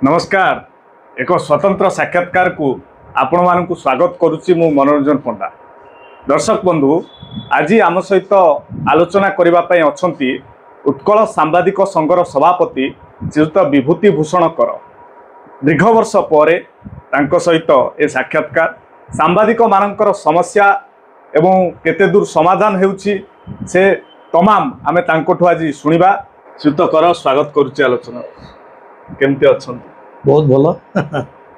नमस्कार एक स्वतंत्र साक्षात्कार को आपण मानक स्वागत करुच्ची मु मनोरंजन पंडा। दर्शक बंधु आज आम सहित आलोचना करने अछंती उत्कल सांबादिक संघर सभापति श्रीयुत विभूति भूषण कर। दीर्घ वर्ष पर सहित ए साक्षात्कार सांबादिक मानकर समस्या एवं केते दूर समाधान होउछि से तमाम आमे तांकोठु आज सुनिबा। श्रीयुत कर स्वागत करुच्ची आलोचना केमती अच्छा बहुत भल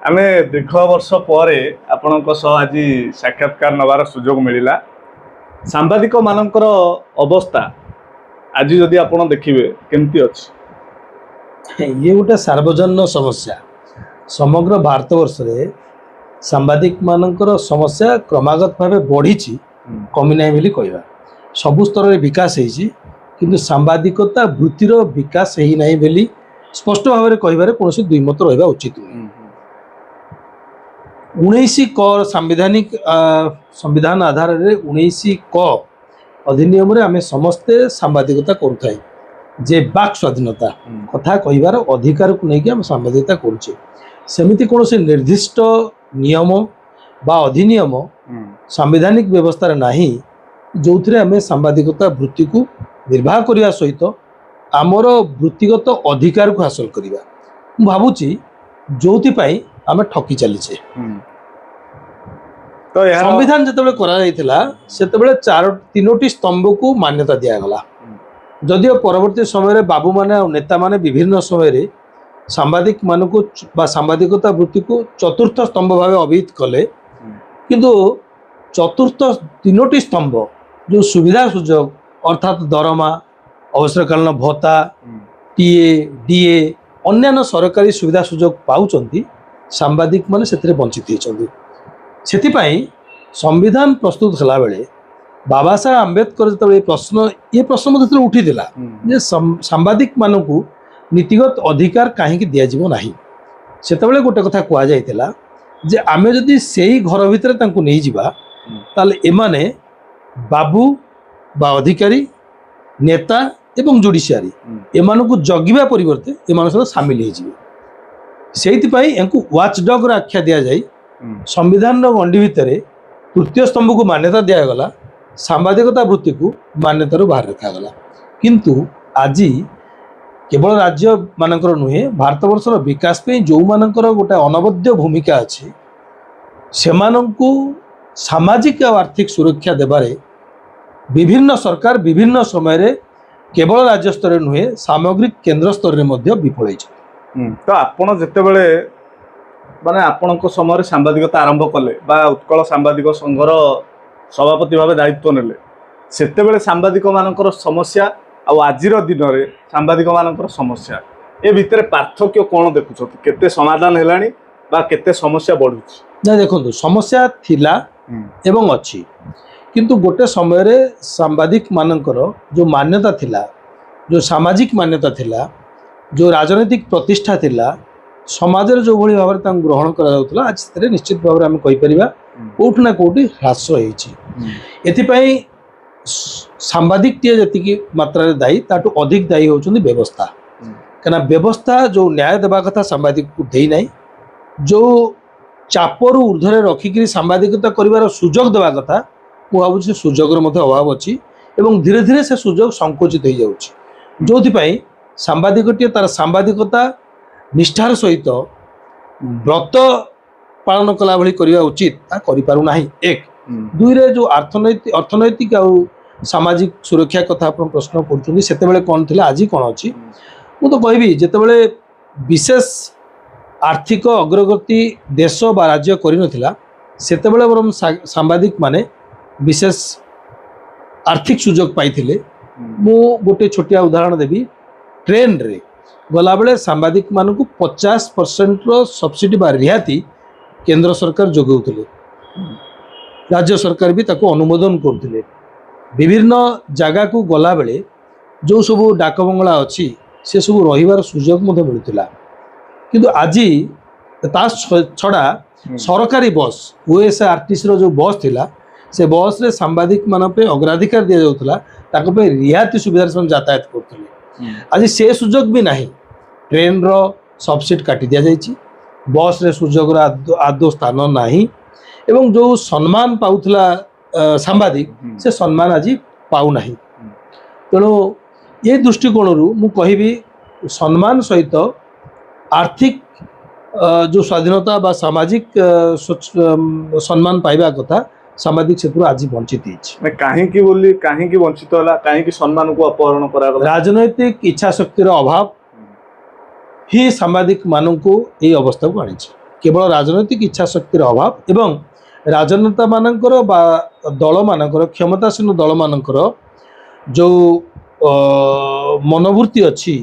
आमे दीर्घ वर्ष पर आपण आज साक्षात्कार नवार सुजोग मिलला। सांबादिक मानकर अवस्था आज जदि आपण देखिबे केमती अछि? ये गोटे सार्वजनीन समस्या समग्र भारतवर्ष रे सांबादिक मानकर समस्या क्रमागत भाव बढ़ी कमी ना बोली कहवा। सबु स्तर रे विकास होइछि किंतु सांबादिकता वृत्तिर विकास हेई नाही बोली स्पष्ट भाव में कहबारे कौन दुई मत रहा उचित नुहे। 19 क संवैधानिक संविधान आधार रे 19 क अधिनियम रे आमे समस्ते सांबादिकता करूथाई जे बाक स्वाधीनता कथा कहबार अधिकार को लेकिन आम सांबादिकता करुचे। सेमिति कौन से निर्दिष्ट नियम बा अधिनियम संवैधानिक व्यवस्था नाही जो थे आम सांबादिकता वृत्ति को निर्वाह करने सहित आमर वृत्तिगत अधिकार को हासिल करवा भावुची जो आम ठकी चलीचे। तो संविधान जिते तीनोटी स्तंभ को मान्यता दिगला जदियो परवर्ती समय बाबू माने और नेता माने विभिन्न समय सांबादिक मान को सांबादिकता वृत्ति को चतुर्थ स्तंभ भाव अभिहित कले किंतु चतुर्थ तीनोटी स्तंभ जो सुविधा सुजोग अर्थात दरमा अवसरकालीन भत्ता टीए डीए अन्य सरकारी सुविधा सुजोग पाउचंती सांबादिक माने सेतिरे वंचित होइचंती। सेतिपई संविधान प्रस्तुत होला बेले बाबा साहेब आंबेडकर जतबे ये प्रश्न मते उठी दिला जे सांबादिक मानकू नीतिगत अधिकार काहेकि दिया जीवो नाही। सेतबेले गोटे कथा कुआ जायतिला जे आमे जदि सेही घर भितरे तांकू नै जिबा ताले एमाने बाबू बा अधिकारी नेता एवं जुडिशियरी एमानकू जगिबा परिवर्ते एमान सहित सामिल हो वाचडॉग आख्या दि जाए। संविधान गंडी भितर तृतीय स्तंभ को मान्यता दिगला सांबादिकता वृत्ति को मान्यतार बाहर रखागला किंतु आज केवल राज्य मानकर नुहे भारतवर्षर विकास पे जो मानकर गोटे अनबद्य भूमिका अच्छी से सामाजिक और आर्थिक सुरक्षा देबारे विभिन्न सरकार विभिन्न समय केवल राज्य स्तर नुहे सामग्रिक केंद्र स्तर में विफल। तो आपण जितेबले माने आपण समय सांबादिकता आरंभ कले बा उत्कल सांबादिक संघर सभापति भाव दायित्व नेले सेतेबेले सांबादिक मानकर समस्या आ आजिर दिन में सांबादिक मानकर समस्या ए भितर पार्थक्य कौन देखुछ? केते समाधान हेलानी बा केते समस्या बढ़ुछि? ना देखो समस्या थिला एवं अच्छी किंतु गोटे समय रे सांबादिक मानकर जो मान्यता थिला जो सामाजिक मान्यता थिला जो राजनीतिक प्रतिष्ठा थिला समाज रे जो भली भाव में ग्रहण करा जाउतला आज से निश्चित भाव में आम कहि परिबा कोठना कोठी ह्रास होइछि। एथिपई सांबादिक टे जति मात्रा रे दायी ताटू अधिक दायी होउछन्ती व्यवस्था कना व्यवस्था जो न्याय देबा कथा सांबादिक को देई नाही जो चापरू ऊर्धरे रखिक सांबादिकता करिवार सुजोग देबा कथा मु भावुछि सुजोगर मध्य अभाव अच्छी एवं धीरे धीरे से सुजोग संकुचित हो जाउछि जो सांबादिकटी तार सांबादिकता निष्ठार सहित व्रत पालन कला भली करिवा उचित ता करि पारु नाही। एक दुई रे जो अर्थनैतिक और सामाजिक सुरक्षा कथा आपण प्रश्न करछुनी सेतेबेले कोन थिला आज कोन अछि मु तो कहबी जेतेबेले विशेष आर्थिक अग्रगति देश बा राज्य करि नथिला सेतेबेले बरम सांबादिक माने विशेष आर्थिक सुजोग पाई। मु गोटे छोटिया उदाहरण देवी ट्रेन रे गला बेले सांबादिक मान को 50% सब्सिडी बा रिहाती केंद्र सरकार जोगाउथिले राज्य सरकार भी ताको अनुमोदन करथिले। विभिन्न जगह को गला बेले जो सब डाक बंगला अच्छी से सब रहिबार सुजोग मते मिलुथिला किंतु आज ता छड़ा सरकारी बस ओएसआरटीसी रो जो बस थिला से बस रे सांबादिक मान पे अग्राधिकार दिया जाउथला ताको पे रियाती सुविधा से यातायात करथिले। आज से सुजोग भी नाही ट्रेन रो सब सीट काटी दिया जाइछि बस रे सुजोगर आदौ स्थान नाही एवं जो सम्मान पाउथला सांबादिक से सम्मान आज पाउ नाही तेणु ये दृष्टिकोण मु कहिबी सम्मान सहित आर्थिक जो स्वाधीनता बा सामाजिक सम्मान पाइबा कथा सांबादिक क्षेत्र आज वंचित कहीं वंचित होला कहीं सम्मान को अपहरण करा राजनैतिक इच्छा शक्तिर अभाव ही सांबादिक मानू ये अवस्था को आनी केवल राजनैतिक इच्छा शक्तिर अभाव एवं राजनेता मानकर बा दल मानकर क्षमतासीन दल मानकर जो मनोवृत्ति अच्छी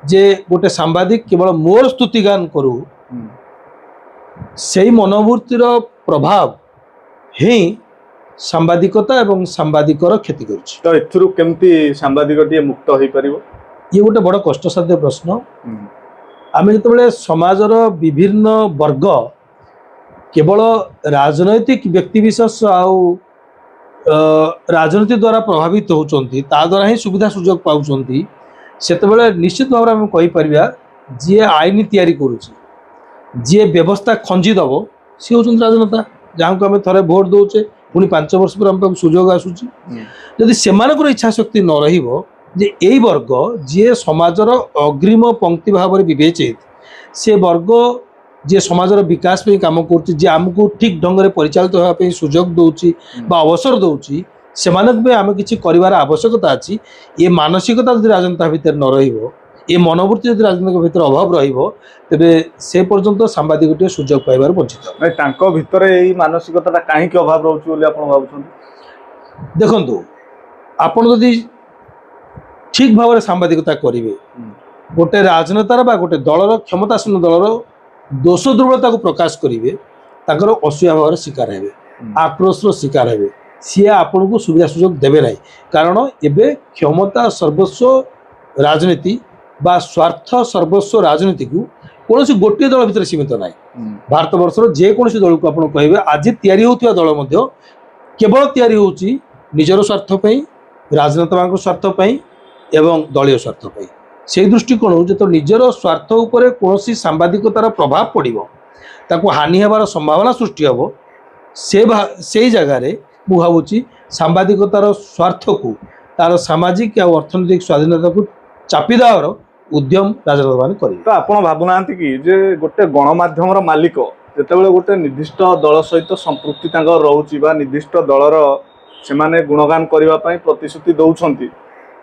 जे गोटे सांबादिक केवल मोर स्तुतिगान करू से मनोवृत्तिर प्रभाव ही सांबादिकता एवं सांबादिकर क्षति करुछि तो एथुरु केमती सांबादिकटी मुक्त होई परिबो ये गोटे बड़ कष्टसाध्य प्रश्न आम जो समाजर विभिन्न वर्ग केवल राजनैतिक व्यक्तिविशेष आउ राजनीति द्वारा प्रभावित होती द्वारा ही सुविधा सुजोग पाँच से निश्चित भाव में कहीपर जी आईन तैयारी करुच्ची जी व्यवस्था खंजीदब सी हूँ राजनेता जहाँ को आम थे भोट दौचे पुणी 5 वर्ष पर आम सुजोग आसूची जदि से इच्छा शक्ति न रही जे वर्ग जी समाजर अग्रिम पंक्ति भाव में विवेचित से वर्ग जी समाजर विकास पे काम करमको ठीक ढंग से परिचालित होगापी सुजोग दौची अवसर दौची से आम कि कर आवश्यकता अच्छी ये मानसिकता जो राजनेता भितर न रही मनोवृत्ति जो राजनीति भितर अभाव रे से पर्यंत सांबादिक सुजोग पाइबार वंचित भितर मानसिकता कहीं अभाव रोचे देखु आपड़ जदि ठीक भाव में सांबादिकता करेंगे गोटे राजनेतार बा गोटे दलर क्षमतासीन दलर दोष दुर्बलता को प्रकाश करेंगे असुया भाव शिकार हे आक्रोश शिकार हे सी आपण को सुविधा सुजोग देवे ना कारण एबे क्षमता सर्वस्व राजनीति बा स्वार्थ सर्वस्व राजनीति को कौन गोटे दल भीतर सीमित ना भारत वर्षर जेकोसी दल को आप कहे आज तैयारी होता दल केवल तैयारी होची निजर स्वार्थपाई राजनेता स्वार्थपाई एवं दलीय स्वार्थपाई से दृष्टिकोण जो निजर स्वार्थ उपर कौन सांबादिकतार प्रभाव पड़ो ताको हानि होवार संभावना सृष्टि हम से जगार मु भावुची सांबादिकतार स्वार्थ को तार सामाजिक और अर्थनैतिक स्वाधीनता को चापी देवार उद्यम राजनेता मान करेंगे तो आप भावुना कि जे गोटे गणमाध्यम मालिक जिते गोटे निर्दिष्ट दल सहित संपृक्ति रोचे निर्दिष्ट दलर से गुणगान करने प्रतिश्रुति दौरान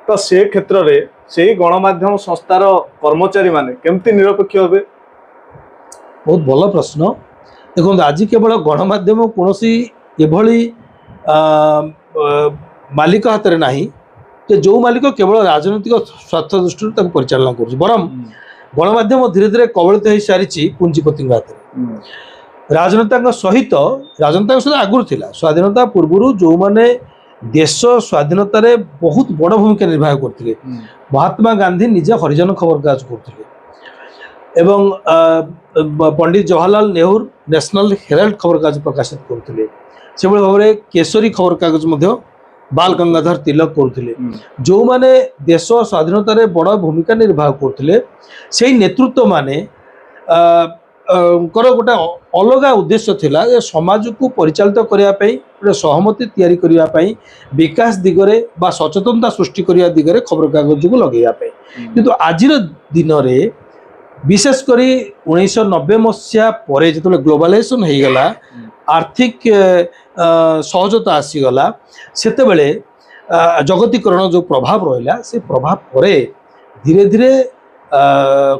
तो से क्षेत्र में से गणमाध्यम संस्थार कर्मचारी माने केमती निरपेक्ष हे बहुत भल प्रश्न देखो आज केवल गणमाध्यम कौन एभली मालिक हाथ में ना जो मालिक केवल राजनैतिक स्वार्थ दृष्टि परिचालना कर बरम गणमाध्यम धीरे धीरे कबलित हो सारी पुंजीपति हाथ में राजनेता सहित आगुरी थिला स्वाधीनता पूर्व जो माने देश स्वाधीनता रे बहुत बड़ भूमिका निर्वाह करते महात्मा गांधी निजे हरिजन खबर कागज करते एवं पंडित जवाहरलाल नेहरू नेशनल हेराल्ड खबर कागज प्रकाशित करते से भाव में केसरी खबर कागज बाल गंगाधर तिलक करते जो माने देश स्वाधीनता रे बड़ भूमिका निर्वाह करते से नेतृत्व माने गोटे अलग उद्देश्य थिला समाज को परिचालित करने गोटे सहमति तैयारी करने विकास दिगरे बा सचेतनता सृष्टि करने दिगरे खबर कागज को लगेवाई किंतु आज दिन में विशेषकर 1990 मसीहा पर जो ग्लोबलाइजेशन हो गला आर्थिक सहजता आसीगला से जगतीकरण जो प्रभाव रहा से प्रभाव पर धीरे धीरे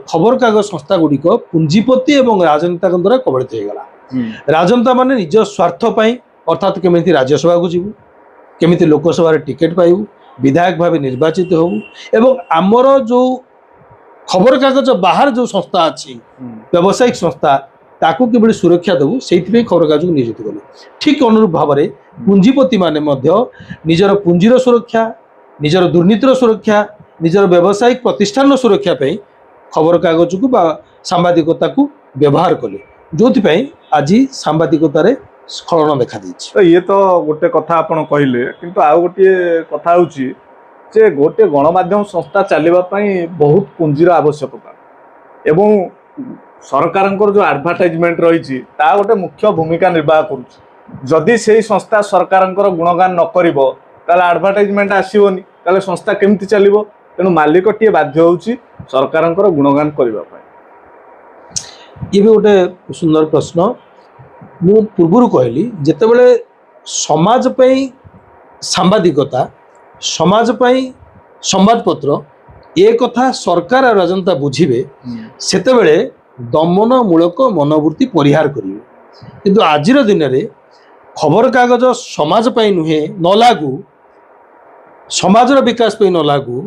खबर कागज संस्था गुड़िक पुंजीपति एवं राजनेता द्वारा कबलित होगला राजनेता माने निज स्वार्थपाई अर्थात केमी राज्यसभा को जीवु केमी लोकसभा टिकेट पाइबू विधायक भाव निर्वाचित होबू एवं आमर जो खबर कागज बाहर जो संस्था अच्छी व्यावसायिक संस्था ताकू किभली सुरक्षा देबू से खबर कागज को नियोजित कलु ठीक अनुरूप भाव में पुंजीपति माने निजर पुंजीर सुरक्षा निजर दुर्नीतिर सुरक्षा निजर व्यावसायिक प्रतिष्ठान सुरक्षा खबर कागज को सांबादिकता को व्यवहार कले जो आज सांबादिकतार स्खलन देखा तो ये तो गोटे कथा आपन कहले किंतु आउ गोटे कथा होची जे गोटे गणमाध्यम संस्था चलवाई बहुत पुंजीर आवश्यकता एवं ସରକାରଙ୍କର ଯୋଉ ଆଡଭର୍ଟାଇଜମେଣ୍ଟ ରହିଛି ତା ଗୋଟେ ମୁଖ୍ୟ ଭୂମିକା ନିର୍ବାହ କରୁଛି। ଯଦି ସେଇ ସଂସ୍ଥା ସରକାରଙ୍କର ଗୁଣଗାନ ନ କରିବ ତାହେଲେ ଆଡଭର୍ଟାଇଜମେଣ୍ଟ ଆସିବନି, ତାହେଲେ ସଂସ୍ଥା କେମିତି ଚାଲିବ? ତେଣୁ ମାଲିକଟିଏ ବାଧ୍ୟ ହେଉଛି ସରକାରଙ୍କର ଗୁଣଗାନ କରିବା ପାଇଁ। ଇଏ ବି ଗୋଟେ ସୁନ୍ଦର ପ୍ରଶ୍ନ। ମୁଁ ପୂର୍ବରୁ କହିଲି ଯେତେବେଳେ ସମାଜ ପାଇଁ ସାମ୍ବାଦିକତା, ସମାଜ ପାଇଁ ସମ୍ବାଦପତ୍ର ଏ କଥା ସରକାର ଆଉ ରାଜନେତା ବୁଝିବେ ସେତେବେଳେ ଦମନମୂଳକ ମନୋବୃତ୍ତି ପରିହାର କରିବେ। କିନ୍ତୁ ଆଜିର ଦିନରେ ଖବରକାଗଜ ସମାଜ ପାଇଁ ନୁହେଁ, ନ ଲାଗୁ, ସମାଜର ବିକାଶ ପାଇଁ ନ ଲାଗୁ,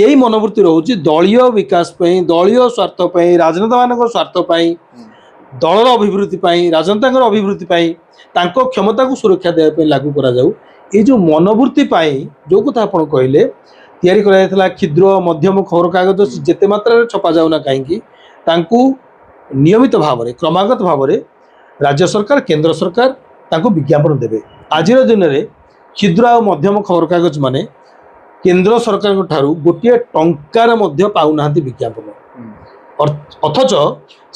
ଏଇ ମନୋବୃତ୍ତି ରହୁଛି ଦଳୀୟ ବିକାଶ ପାଇଁ, ଦଳୀୟ ସ୍ୱାର୍ଥ ପାଇଁ, ରାଜନେତାମାନଙ୍କ ସ୍ୱାର୍ଥ ପାଇଁ, ଦଳର ଅଭିବୃଦ୍ଧି ପାଇଁ, ରାଜନେତାଙ୍କର ଅଭିବୃଦ୍ଧି ପାଇଁ, ତାଙ୍କ କ୍ଷମତାକୁ ସୁରକ୍ଷା ଦେବା ପାଇଁ ଲାଗୁ କରାଯାଉ। ଏଇ ଯେଉଁ ମନୋବୃତ୍ତି ପାଇଁ ଯେଉଁ କଥା ଆପଣ କହିଲେ ତିଆରି କରାଯାଇଥିଲା କ୍ଷୁଦ୍ର ମଧ୍ୟମ ଖବରକାଗଜ ଯେତେ ମାତ୍ରାରେ ଛପାଯାଉ ନା କାହିଁକି ତାଙ୍କୁ ନିୟମିତ ଭାବରେ କ୍ରମାଗତ ଭାବରେ ରାଜ୍ୟ ସରକାର, କେନ୍ଦ୍ର ସରକାର ତାଙ୍କୁ ବିଜ୍ଞାପନ ଦେବେ। ଆଜିର ଦିନରେ କ୍ଷୁଦ୍ର ଆଉ ମଧ୍ୟମ ଖବରକାଗଜ ମାନେ କେନ୍ଦ୍ର ସରକାରଙ୍କ ଠାରୁ ଗୋଟିଏ ଟଙ୍କାର ମଧ୍ୟ ପାଉନାହାନ୍ତି ବିଜ୍ଞାପନ। ଅଥଚ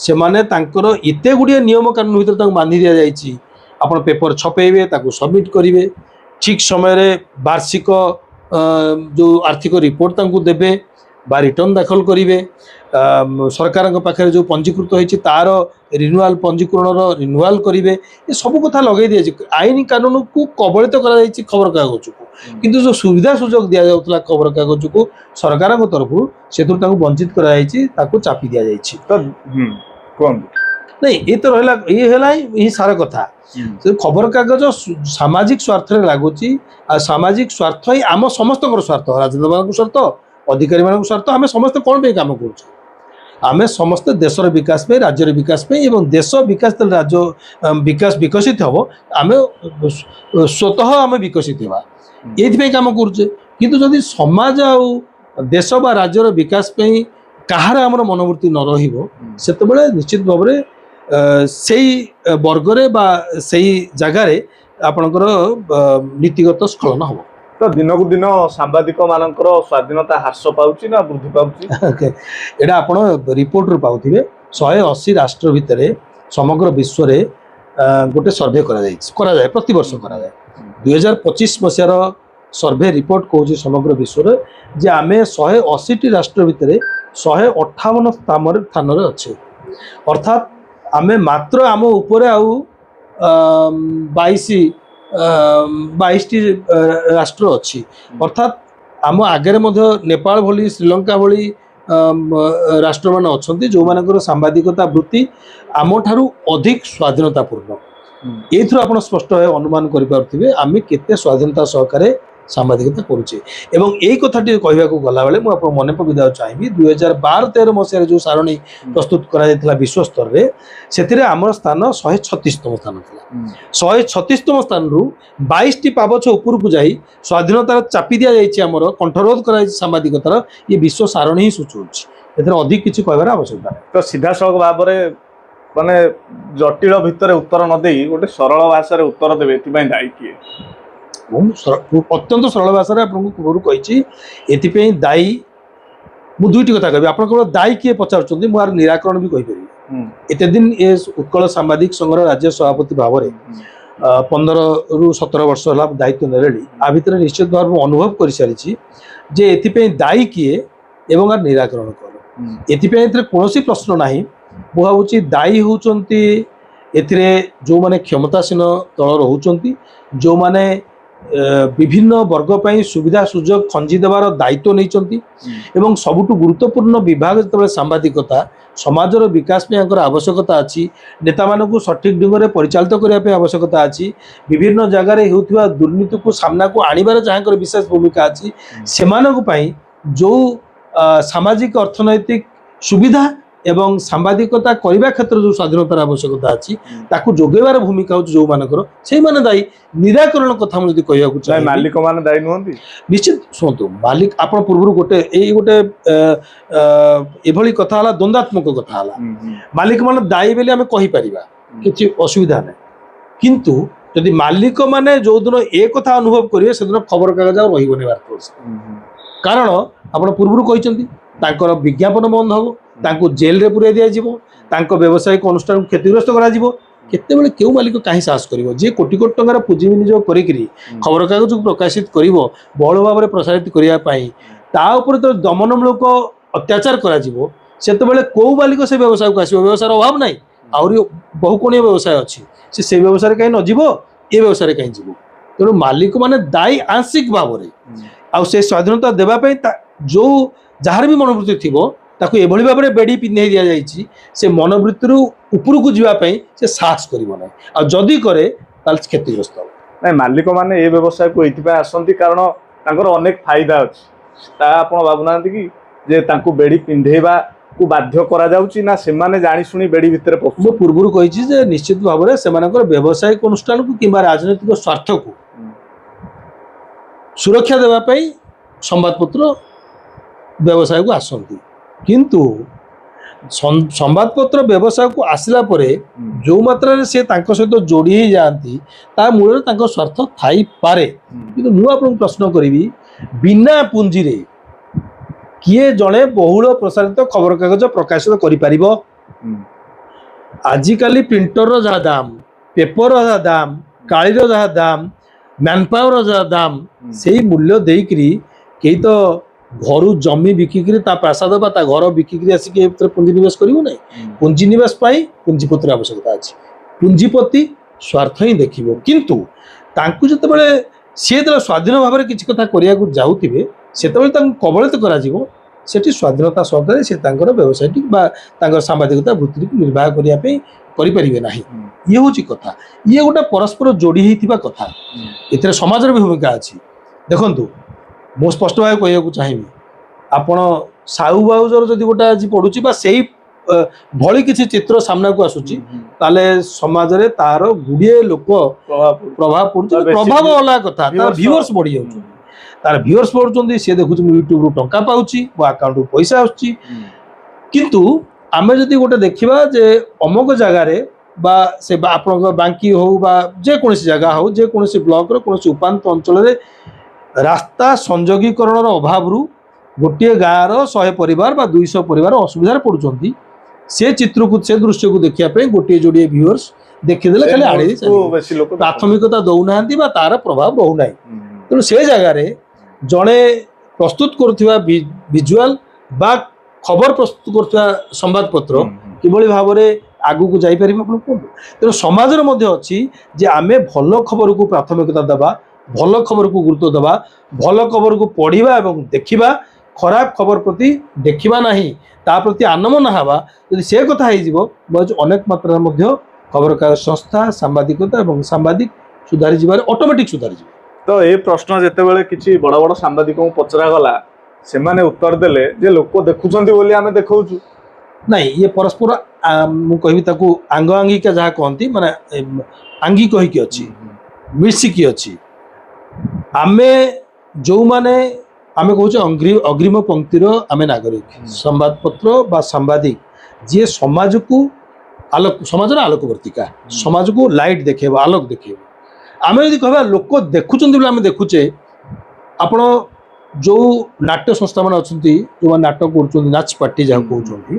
ସେମାନେ ତାଙ୍କର ଏତେ ଗୁଡ଼ିଏ ନିୟମ କାନୁନ ଭିତରେ ତାଙ୍କୁ ବାନ୍ଧି ଦିଆଯାଇଛି। ଆପଣ ପେପର ଛପେଇବେ, ତାକୁ ସବମିଟ୍ କରିବେ, ଠିକ୍ ସମୟରେ ବାର୍ଷିକ ଯେଉଁ ଆର୍ଥିକ ରିପୋର୍ଟ ତାଙ୍କୁ ଦେବେ ବା ରିଟର୍ଣ୍ଣ ଦାଖଲ କରିବେ, ସରକାରଙ୍କ ପାଖରେ ଯେଉଁ ପଞ୍ଜୀକୃତ ହୋଇଛି ତାର ରିନ୍ୟୁଆଲ୍ ପଞ୍ଜୀକରଣର ରିନ୍ୟୁଆଲ୍ କରିବେ। ଏ ସବୁ କଥା ଲଗାଇ ଦିଆଯାଇଛି। ଆଇନ କାନୁନକୁ କବଳିତ କରାଯାଇଛି ଖବରକାଗଜକୁ, କିନ୍ତୁ ଯେଉଁ ସୁବିଧା ସୁଯୋଗ ଦିଆଯାଉଥିଲା ଖବରକାଗଜକୁ ସରକାରଙ୍କ ତରଫରୁ ସେଥିରୁ ତାଙ୍କୁ ବଞ୍ଚିତ କରାଯାଇଛି, ତାକୁ ଚାପି ଦିଆଯାଇଛି। ତ କୁହନ୍ତୁ। ନାଇଁ, ଏ ତ ରହିଲା, ଇଏ ହେଲା ହିଁ ସାର କଥା। ଖବରକାଗଜ ସାମାଜିକ ସ୍ୱାର୍ଥରେ ଲାଗୁଛି, ଆଉ ସାମାଜିକ ସ୍ୱାର୍ଥ ହିଁ ଆମ ସମସ୍ତଙ୍କର ସ୍ୱାର୍ଥ, ରାଜନେତାମାନଙ୍କ ସ୍ୱାର୍ଥ, ଅଧିକାରୀମାନଙ୍କ ସ୍ୱାର୍ଥ। ଆମେ ସମସ୍ତେ କ'ଣ ପାଇଁ କାମ କରୁଛୁ? ଆମେ ସମସ୍ତେ ଦେଶର ବିକାଶ ପାଇଁ, ରାଜ୍ୟର ବିକାଶ ପାଇଁ, ଏବଂ ଦେଶ ବିକାଶ ଯେତେବେଳେ ରାଜ୍ୟ ବିକଶିତ ହେବ ଆମେ ସ୍ୱତଃ ଆମେ ବିକଶିତ ହେବା, ଏଇଥିପାଇଁ କାମ କରୁଛେ। କିନ୍ତୁ ଯଦି ସମାଜ ଆଉ ଦେଶ ବା ରାଜ୍ୟର ବିକାଶ ପାଇଁ କାହାର ଆମର ମନୋବୃତ୍ତି ନ ରହିବ ସେତେବେଳେ ନିଶ୍ଚିତ ଭାବରେ ସେଇ ବର୍ଗରେ ବା ସେଇ ଜାଗାରେ ଆପଣଙ୍କର ନୀତିଗତ ସ୍ଖଳନ ହେବ। ତ ଦିନକୁ ଦିନ ସାମ୍ବାଦିକ ମାନଙ୍କର ସ୍ୱାଧୀନତା ହ୍ରାସ ପାଉଛି ନା ବୃଦ୍ଧି ପାଉଛି? ଏଇଟା ଆପଣ ରିପୋର୍ଟରୁ ପାଉଥିବେ। 180 ରାଷ୍ଟ୍ର ଭିତରେ ସମଗ୍ର ବିଶ୍ୱରେ ଗୋଟେ ସର୍ଭେ କରାଯାଏ, ପ୍ରତିବର୍ଷ କରାଯାଏ। 2025 ମସିହାର ସର୍ଭେ ରିପୋର୍ଟ କହୁଛି ସମଗ୍ର ବିଶ୍ୱରେ ଯେ ଆମେ 180ଟି ରାଷ୍ଟ୍ର ଭିତରେ 158 ସ୍ଥାନରେ ଅଛେ। ଅର୍ଥାତ୍ ଆମେ ମାତ୍ର ଆମ ଉପରେ ଆଉ 22ଟି ରାଷ୍ଟ୍ର ଅଛି। ଅର୍ଥାତ୍ ଆମ ଆଗରେ ମଧ୍ୟ ନେପାଳ ଭଳି, ଶ୍ରୀଲଙ୍କା ଭଳି ରାଷ୍ଟ୍ରମାନେ ଅଛନ୍ତି ଯେଉଁମାନଙ୍କର ସାମ୍ବାଦିକତା ବୃତ୍ତି ଆମଠାରୁ ଅଧିକ ସ୍ୱାଧୀନତାପୂର୍ଣ୍ଣ। ଏଇଥିରୁ ଆପଣ ସ୍ପଷ୍ଟ ଭାବେ ଅନୁମାନ କରିପାରୁଥିବେ ଆମେ କେତେ ସ୍ୱାଧୀନତା ସହକାରେ ସାମ୍ବାଦିକତା କରୁଛେ। ଏବଂ ଏଇ କଥାଟି କହିବାକୁ ଗଲାବେଳେ ମୁଁ ଆପଣଙ୍କୁ ମନେ ପକାଇ ଦେବାକୁ ଚାହିଁବି 2012-13 ମସିହାରେ ଯେଉଁ ସାରଣୀ ପ୍ରସ୍ତୁତ କରାଯାଇଥିଲା ବିଶ୍ୱ ସ୍ତରରେ ସେଥିରେ ଆମର ସ୍ଥାନ 136ତମ ସ୍ଥାନ ଥିଲା। 136ତମ ସ୍ଥାନରୁ 22ଟି ପାବଛ ଉପରକୁ ଯାଇ ସ୍ୱାଧୀନତାର ଚାପି ଦିଆଯାଇଛି, ଆମର କଣ୍ଠରୋଧ କରାଯାଇଛି ସାମ୍ବାଦିକତାର, ଏ ବିଶ୍ୱ ସାରଣୀ ହିଁ ସୂଚାଉଛି। ଏଥିରେ ଅଧିକ କିଛି କହିବାର ଆବଶ୍ୟକତା ନାହିଁ। ତ ସିଧାସଳଖ ଭାବରେ ମାନେ ଜଟିଳ ଭିତରେ ଉତ୍ତର ନ ଦେଇ ଗୋଟେ ସରଳ ଭାଷାରେ ଉତ୍ତର ଦେବେ, ଏଥିପାଇଁ ଦାୟୀ କିଏ? ମୁଁ ଅତ୍ୟନ୍ତ ସରଳ ଭାଷାରେ ଆପଣଙ୍କୁ ପୂର୍ବରୁ କହିଛି। ଏଥିପାଇଁ ଦାୟୀ ମୁଁ ଦୁଇଟି କଥା କହିବି। ଆପଣ କେବଳ ଦାୟୀ କିଏ ପଚାରୁଛନ୍ତି, ମୁଁ ଆର ନିରାକରଣ ବି କହିପାରିବି। ଏତେ ଦିନ ଏ ଉତ୍କଳ ସାମ୍ବାଦିକ ସଂଘର ରାଜ୍ୟ ସଭାପତି ଭାବରେ 15ରୁ 17 ବର୍ଷ ହେଲା ଦାୟିତ୍ୱ ନେଲେଣି। ଆ ଭିତରେ ନିଶ୍ଚିତ ଭାବରେ ମୁଁ ଅନୁଭବ କରିସାରିଛି ଯେ ଏଥିପାଇଁ ଦାୟୀ କିଏ ଏବଂ ଆର ନିରାକରଣ କ'ଣ। ଏଥିପାଇଁ ଏଥିରେ କୌଣସି ପ୍ରଶ୍ନ ନାହିଁ। ମୁଁ ଭାବୁଛି ଦାୟୀ ହେଉଛନ୍ତି ଏଥିରେ ଯେଉଁମାନେ କ୍ଷମତାସୀନ ଦଳ ରହୁଛନ୍ତି, ଯେଉଁମାନେ ବିଭିନ୍ନ ବର୍ଗ ପାଇଁ ସୁବିଧା ସୁଯୋଗ ଖଞ୍ଜି ଦେବାର ଦାୟିତ୍ୱ ନେଇଛନ୍ତି। ଏବଂ ସବୁଠୁ ଗୁରୁତ୍ୱପୂର୍ଣ୍ଣ ବିଭାଗ ଯେତେବେଳେ ସାମ୍ବାଦିକତା, ସମାଜର ବିକାଶ ପାଇଁ ତାଙ୍କର ଆବଶ୍ୟକତା ଅଛି, ନେତାମାନଙ୍କୁ ସଠିକ୍ ଢଙ୍ଗରେ ପରିଚାଳିତ କରିବା ପାଇଁ ଆବଶ୍ୟକତା ଅଛି, ବିଭିନ୍ନ ଜାଗାରେ ହେଉଥିବା ଦୁର୍ନୀତିକୁ ସାମ୍ନାକୁ ଆଣିବାରେ ଯାହାଙ୍କର ବିଶେଷ ଭୂମିକା ଅଛି, ସେମାନଙ୍କ ପାଇଁ ଯେଉଁ ସାମାଜିକ ଅର୍ଥନୈତିକ ସୁବିଧା ଏବଂ ସାମ୍ବାଦିକତା କରିବା କ୍ଷେତ୍ରରେ ଯେଉଁ ସ୍ୱାଧୀନତାର ଆବଶ୍ୟକତା ଅଛି ତାକୁ ଯୋଗାଇବାର ଭୂମିକା ହେଉଛି ଯେଉଁମାନଙ୍କର, ସେଇମାନେ ଦାୟୀ। ନିରାକରଣ କଥା ମୁଁ ଯଦି କହିବାକୁ ଚାହେଁ, ମାଲିକ ମାନେ ଦାୟୀ ନୁହନ୍ତି? ନିଶ୍ଚିତ। ଶୁଣନ୍ତୁ, ମାଲିକ ଆପଣ ପୂର୍ବରୁ ଗୋଟେ ଏଭଳି କଥା ହେଲା, ଦ୍ୱନ୍ଦାତ୍ମକ କଥା ହେଲା। ମାଲିକ ମାନେ ଦାୟୀ ବୋଲି ଆମେ କହିପାରିବା, କିଛି ଅସୁବିଧା ନାହିଁ। କିନ୍ତୁ ଯଦି ମାଲିକ ମାନେ ଯୋଉଦିନ ଏ କଥା ଅନୁଭବ କରିବେ ସେଦିନ ଖବରକାଗଜ ଆଉ ରହିବନି ଭାରତବର୍ଷ। କାରଣ ଆପଣ ପୂର୍ବରୁ କହିଛନ୍ତି ତାଙ୍କର ବିଜ୍ଞାପନ ବନ୍ଦ ହେବ, ତାଙ୍କୁ ଜେଲରେ ପୁରାଇ ଦିଆଯିବ, ତାଙ୍କ ବ୍ୟବସାୟିକ ଅନୁଷ୍ଠାନକୁ କ୍ଷତିଗ୍ରସ୍ତ କରାଯିବ। କେତେବେଳେ କେଉଁ ମାଲିକ କାହିଁ ସାହସ କରିବ? ଯିଏ କୋଟି କୋଟି ଟଙ୍କାର ପୁଞ୍ଜି ବିନିଯୋଗ କରିକିରି ଖବରକାଗଜକୁ ପ୍ରକାଶିତ କରିବ ବହୁଳ ଭାବରେ ପ୍ରସାରିତ କରିବା ପାଇଁ, ତା ଉପରେ ତ ଦମନମୂଳକ ଅତ୍ୟାଚାର କରାଯିବ, ସେତେବେଳେ କେଉଁ ମାଲିକ ସେ ବ୍ୟବସାୟକୁ ଆସିବ? ବ୍ୟବସାୟର ଅଭାବ ନାହିଁ, ଆହୁରି ବହୁକୋଣୀୟ ବ୍ୟବସାୟ ଅଛି, ସେ ବ୍ୟବସାୟରେ କାହିଁ ନ ଯିବ? ଏ ବ୍ୟବସାୟରେ କାହିଁ ଯିବ? ତେଣୁ ମାଲିକମାନେ ଦାୟୀ ଆଂଶିକ ଭାବରେ। ଆଉ ସେ ସ୍ୱାଧୀନତା ଦେବା ପାଇଁ ଯେଉଁ ଯାହାର ବି ମନୋବୃତ୍ତି ଥିବ ତାକୁ ଏଭଳି ଭାବରେ ବେଡ଼ି ପିନ୍ଧାଇ ଦିଆଯାଇଛି, ସେ ମନୋବୃତ୍ତିରୁ ଉପରକୁ ଯିବା ପାଇଁ ସେ ସାହସ କରିବ ନାହିଁ, ଆଉ ଯଦି କରେ ତାହେଲେ କ୍ଷତିଗ୍ରସ୍ତ ହେବ। ନାଇଁ, ମାଲିକମାନେ ଏ ବ୍ୟବସାୟକୁ ଏଇଥିପାଇଁ ଆସନ୍ତି କାରଣ ତାଙ୍କର ଅନେକ ଫାଇଦା ଅଛି। ତା ଆପଣ ଭାବୁନାହାନ୍ତି କି ଯେ ତାଙ୍କୁ ବେଡ଼ି ପିନ୍ଧେଇବାକୁ ବାଧ୍ୟ କରାଯାଉଛି, ନା ସେମାନେ ଜାଣିଶୁଣି ବେଡ଼ି ଭିତରେ ମୁଁ ପଶୁଛନ୍ତି? ପୂର୍ବରୁ କହିଛି ଯେ ନିଶ୍ଚିତ ଭାବରେ ସେମାନଙ୍କର ବ୍ୟବସାୟିକ ଅନୁଷ୍ଠାନକୁ କିମ୍ବା ରାଜନୈତିକ ସ୍ୱାର୍ଥକୁ ସୁରକ୍ଷା ଦେବା ପାଇଁ ସମ୍ବାଦପତ୍ର ବ୍ୟବସାୟକୁ ଆସନ୍ତି, କିନ୍ତୁ ସମ୍ବାଦପତ୍ର ବ୍ୟବସାୟକୁ ଆସିଲା ପରେ ଯେଉଁ ମାତ୍ରାରେ ସେ ତାଙ୍କ ସହିତ ଯୋଡ଼ି ହେଇଯାଆନ୍ତି ତା ମୂଳରେ ତାଙ୍କ ସ୍ୱାର୍ଥ ଥାଇପାରେ। କିନ୍ତୁ ମୁଁ ଆପଣଙ୍କୁ ପ୍ରଶ୍ନ କରିବି, ବିନା ପୁଞ୍ଜିରେ କିଏ ଜଣେ ବହୁଳ ପ୍ରସାରିତ ଖବରକାଗଜ ପ୍ରକାଶିତ କରିପାରିବ? ଆଜିକାଲି ପ୍ରିଣ୍ଟରର ଯାହା ଦାମ, ପେପରର ଯାହା ଦାମ, କାଳିର ଯାହା ଦାମ, ମ୍ୟାନପାୱାରର ଯାହା ଦାମ, ସେଇ ମୂଲ୍ୟ ଦେଇକିରି କେହି ତ ଘରୁ ଜମି ବିକିକିରି ତା ପ୍ରାସାଦ ବା ତା ଘର ବିକିକିରି ଆସିକି ଏ ଭିତରେ ପୁଞ୍ଜିନିବେଶ କରିବ ନାହିଁ। ପୁଞ୍ଜିନିବେଶ ପାଇଁ ପୁଞ୍ଜିପତିର ଆବଶ୍ୟକତା ଅଛି। ପୁଞ୍ଜିପତି ସ୍ୱାର୍ଥ ହିଁ ଦେଖିବ, କିନ୍ତୁ ତାଙ୍କୁ ଯେତେବେଳେ ସିଏ ଯେତେବେଳେ ସ୍ୱାଧୀନ ଭାବରେ କିଛି କଥା କରିବାକୁ ଯାଉଥିବେ ସେତେବେଳେ ତାଙ୍କୁ କବଳିତ କରାଯିବ। ସେଠି ସ୍ୱାଧୀନତା ସହକାରେ ସେ ତାଙ୍କର ବ୍ୟବସାୟଟି ବା ତାଙ୍କର ସାମ୍ବାଦିକତା ବୃତ୍ତିକୁ ନିର୍ବାହ କରିବା ପାଇଁ କରିପାରିବେ ନାହିଁ। ଇଏ ହେଉଛି କଥା। ଇଏ ଗୋଟେ ପରସ୍ପର ଯୋଡ଼ି ହେଇଥିବା କଥା। ଏଥିରେ ସମାଜର ବି ଭୂମିକା ଅଛି। ଦେଖନ୍ତୁ, ମୁଁ ସ୍ପଷ୍ଟ ଭାବେ କହିବାକୁ ଚାହିଁବି, ଆପଣ ସାହୁ ବାଉଜର ଯଦି ଗୋଟେ ଆଜି ପଡ଼ୁଛି ବା ସେଇ ଭଳି କିଛି ଚିତ୍ର ସାମ୍ନାକୁ ଆସୁଛି, ତାହେଲେ ସମାଜରେ ତାର ଗୁଡ଼ିଏ ଲୋକ ପ୍ରଭାବ ପଡ଼ୁଛି। ପ୍ରଭାବ ଅଲଗା କଥା, ତାର ଭିଉଅର୍ସ ବଢ଼ି ଯାଉଛନ୍ତି, ତାର ଭିଉଅର୍ସ ବଢ଼ୁଛନ୍ତି, ସେ ଦେଖୁଛି ମୁଁ ୟୁଟ୍ୟୁବରୁ ଟଙ୍କା ପାଉଛି, ମୋ ଆକାଉଣ୍ଟକୁ ପଇସା ଆସୁଛି। କିନ୍ତୁ ଆମେ ଯଦି ଗୋଟେ ଦେଖିବା ଯେ ଅମୁକ ଜାଗାରେ ବା ସେ ଆପଣଙ୍କ ବାଙ୍କି ହଉ ବା ଯେକୌଣସି ଜାଗା ହଉ, ଯେକୌଣସି ବ୍ଲକର କୌଣସି ଉପାନ୍ତ ଅଞ୍ଚଳରେ ରାସ୍ତା ସଂଯୋଗୀକରଣର ଅଭାବରୁ ଗୋଟିଏ ଗାଁର 100 ପରିବାର ବା 200 ପରିବାର ଅସୁବିଧାରେ ପଡ଼ୁଛନ୍ତି, ସେ ଚିତ୍ରକୁ ସେ ଦୃଶ୍ୟକୁ ଦେଖିବା ପାଇଁ ଗୋଟିଏ ଯୋଡ଼ିଏ ଭିଉଅର୍ସ ଦେଖିଦେଲେ ଖାଲି ଆଡ଼େଇ ପ୍ରାଥମିକତା ଦେଉନାହାନ୍ତି ବା ତାର ପ୍ରଭାବ ରହୁନାହିଁ। ତେଣୁ ସେ ଜାଗାରେ ଜଣେ ପ୍ରସ୍ତୁତ କରୁଥିବା ଭିଜୁଆଲ ବା ଖବର ପ୍ରସ୍ତୁତ କରୁଥିବା ସମ୍ବାଦପତ୍ର କିଭଳି ଭାବରେ ଆଗକୁ ଯାଇପାରିବ ଆପଣ କୁହନ୍ତୁ। ତେଣୁ ସମାଜରେ ମଧ୍ୟ ଅଛି ଯେ ଆମେ ଭଲ ଖବରକୁ ପ୍ରାଥମିକତା ଦେବା, ଭଲ ଖବରକୁ ଗୁରୁତ୍ୱ ଦେବା, ଭଲ ଖବରକୁ ପଢ଼ିବା ଏବଂ ଦେଖିବା, ଖରାପ ଖବର ପ୍ରତି ଦେଖିବା ନାହିଁ, ତା ପ୍ରତି ଆନମନା ହେବା। ଯଦି ସେ କଥା ହେଇଯିବ, ଅନେକ ମାତ୍ରାରେ ମଧ୍ୟ ଖବରକାଗଜ ସଂସ୍ଥା, ସାମ୍ବାଦିକତା ଏବଂ ସାମ୍ବାଦିକ ସୁଧାରିଯିବାରେ ଅଟୋମେଟିକ୍ ସୁଧାରିଯିବ। ତ ଏ ପ୍ରଶ୍ନ ଯେତେବେଳେ କିଛି ବଡ଼ ବଡ଼ ସାମ୍ବାଦିକଙ୍କୁ ପଚରାଗଲା, ସେମାନେ ଉତ୍ତର ଦେଲେ ଯେ ଲୋକ ଦେଖୁଛନ୍ତି ବୋଲି ଆମେ ଦେଖାଉଛୁ। ନାଇଁ, ଇଏ ପରସ୍ପର ମୁଁ କହିବି ତାକୁ ଆଙ୍ଗଆଙ୍ଗିକା ଯାହା କହନ୍ତି, ମାନେ ଆଙ୍ଗିକ ହେଇକି ଅଛି, ମିଶିକି ଅଛି। ଆମେ ଯେଉଁମାନେ ଆମେ କହୁଛେ ଅଗ୍ରିମ ପଙ୍କ୍ତିର ଆମେ ନାଗରିକ, ସମ୍ବାଦପତ୍ର ବା ସାମ୍ବାଦିକ ଯିଏ ସମାଜର ଆଲୋକବର୍ତ୍ତିକା, ସମାଜକୁ ଲାଇଟ୍ ଦେଖେଇବ, ଆଲୋକ ଦେଖେଇବ। ଆମେ ଯଦି କହିବା ଲୋକ ଦେଖୁଛନ୍ତି ବୋଲି ଆମେ ଦେଖୁଛେ, ଆପଣ ଯେଉଁ ନାଟ୍ୟ ସଂସ୍ଥାମାନେ ଅଛନ୍ତି, ଯେଉଁମାନେ ନାଟକ କରୁଛନ୍ତି, ନାଚ ପାର୍ଟି ଯାହାକୁ କହୁଛନ୍ତି,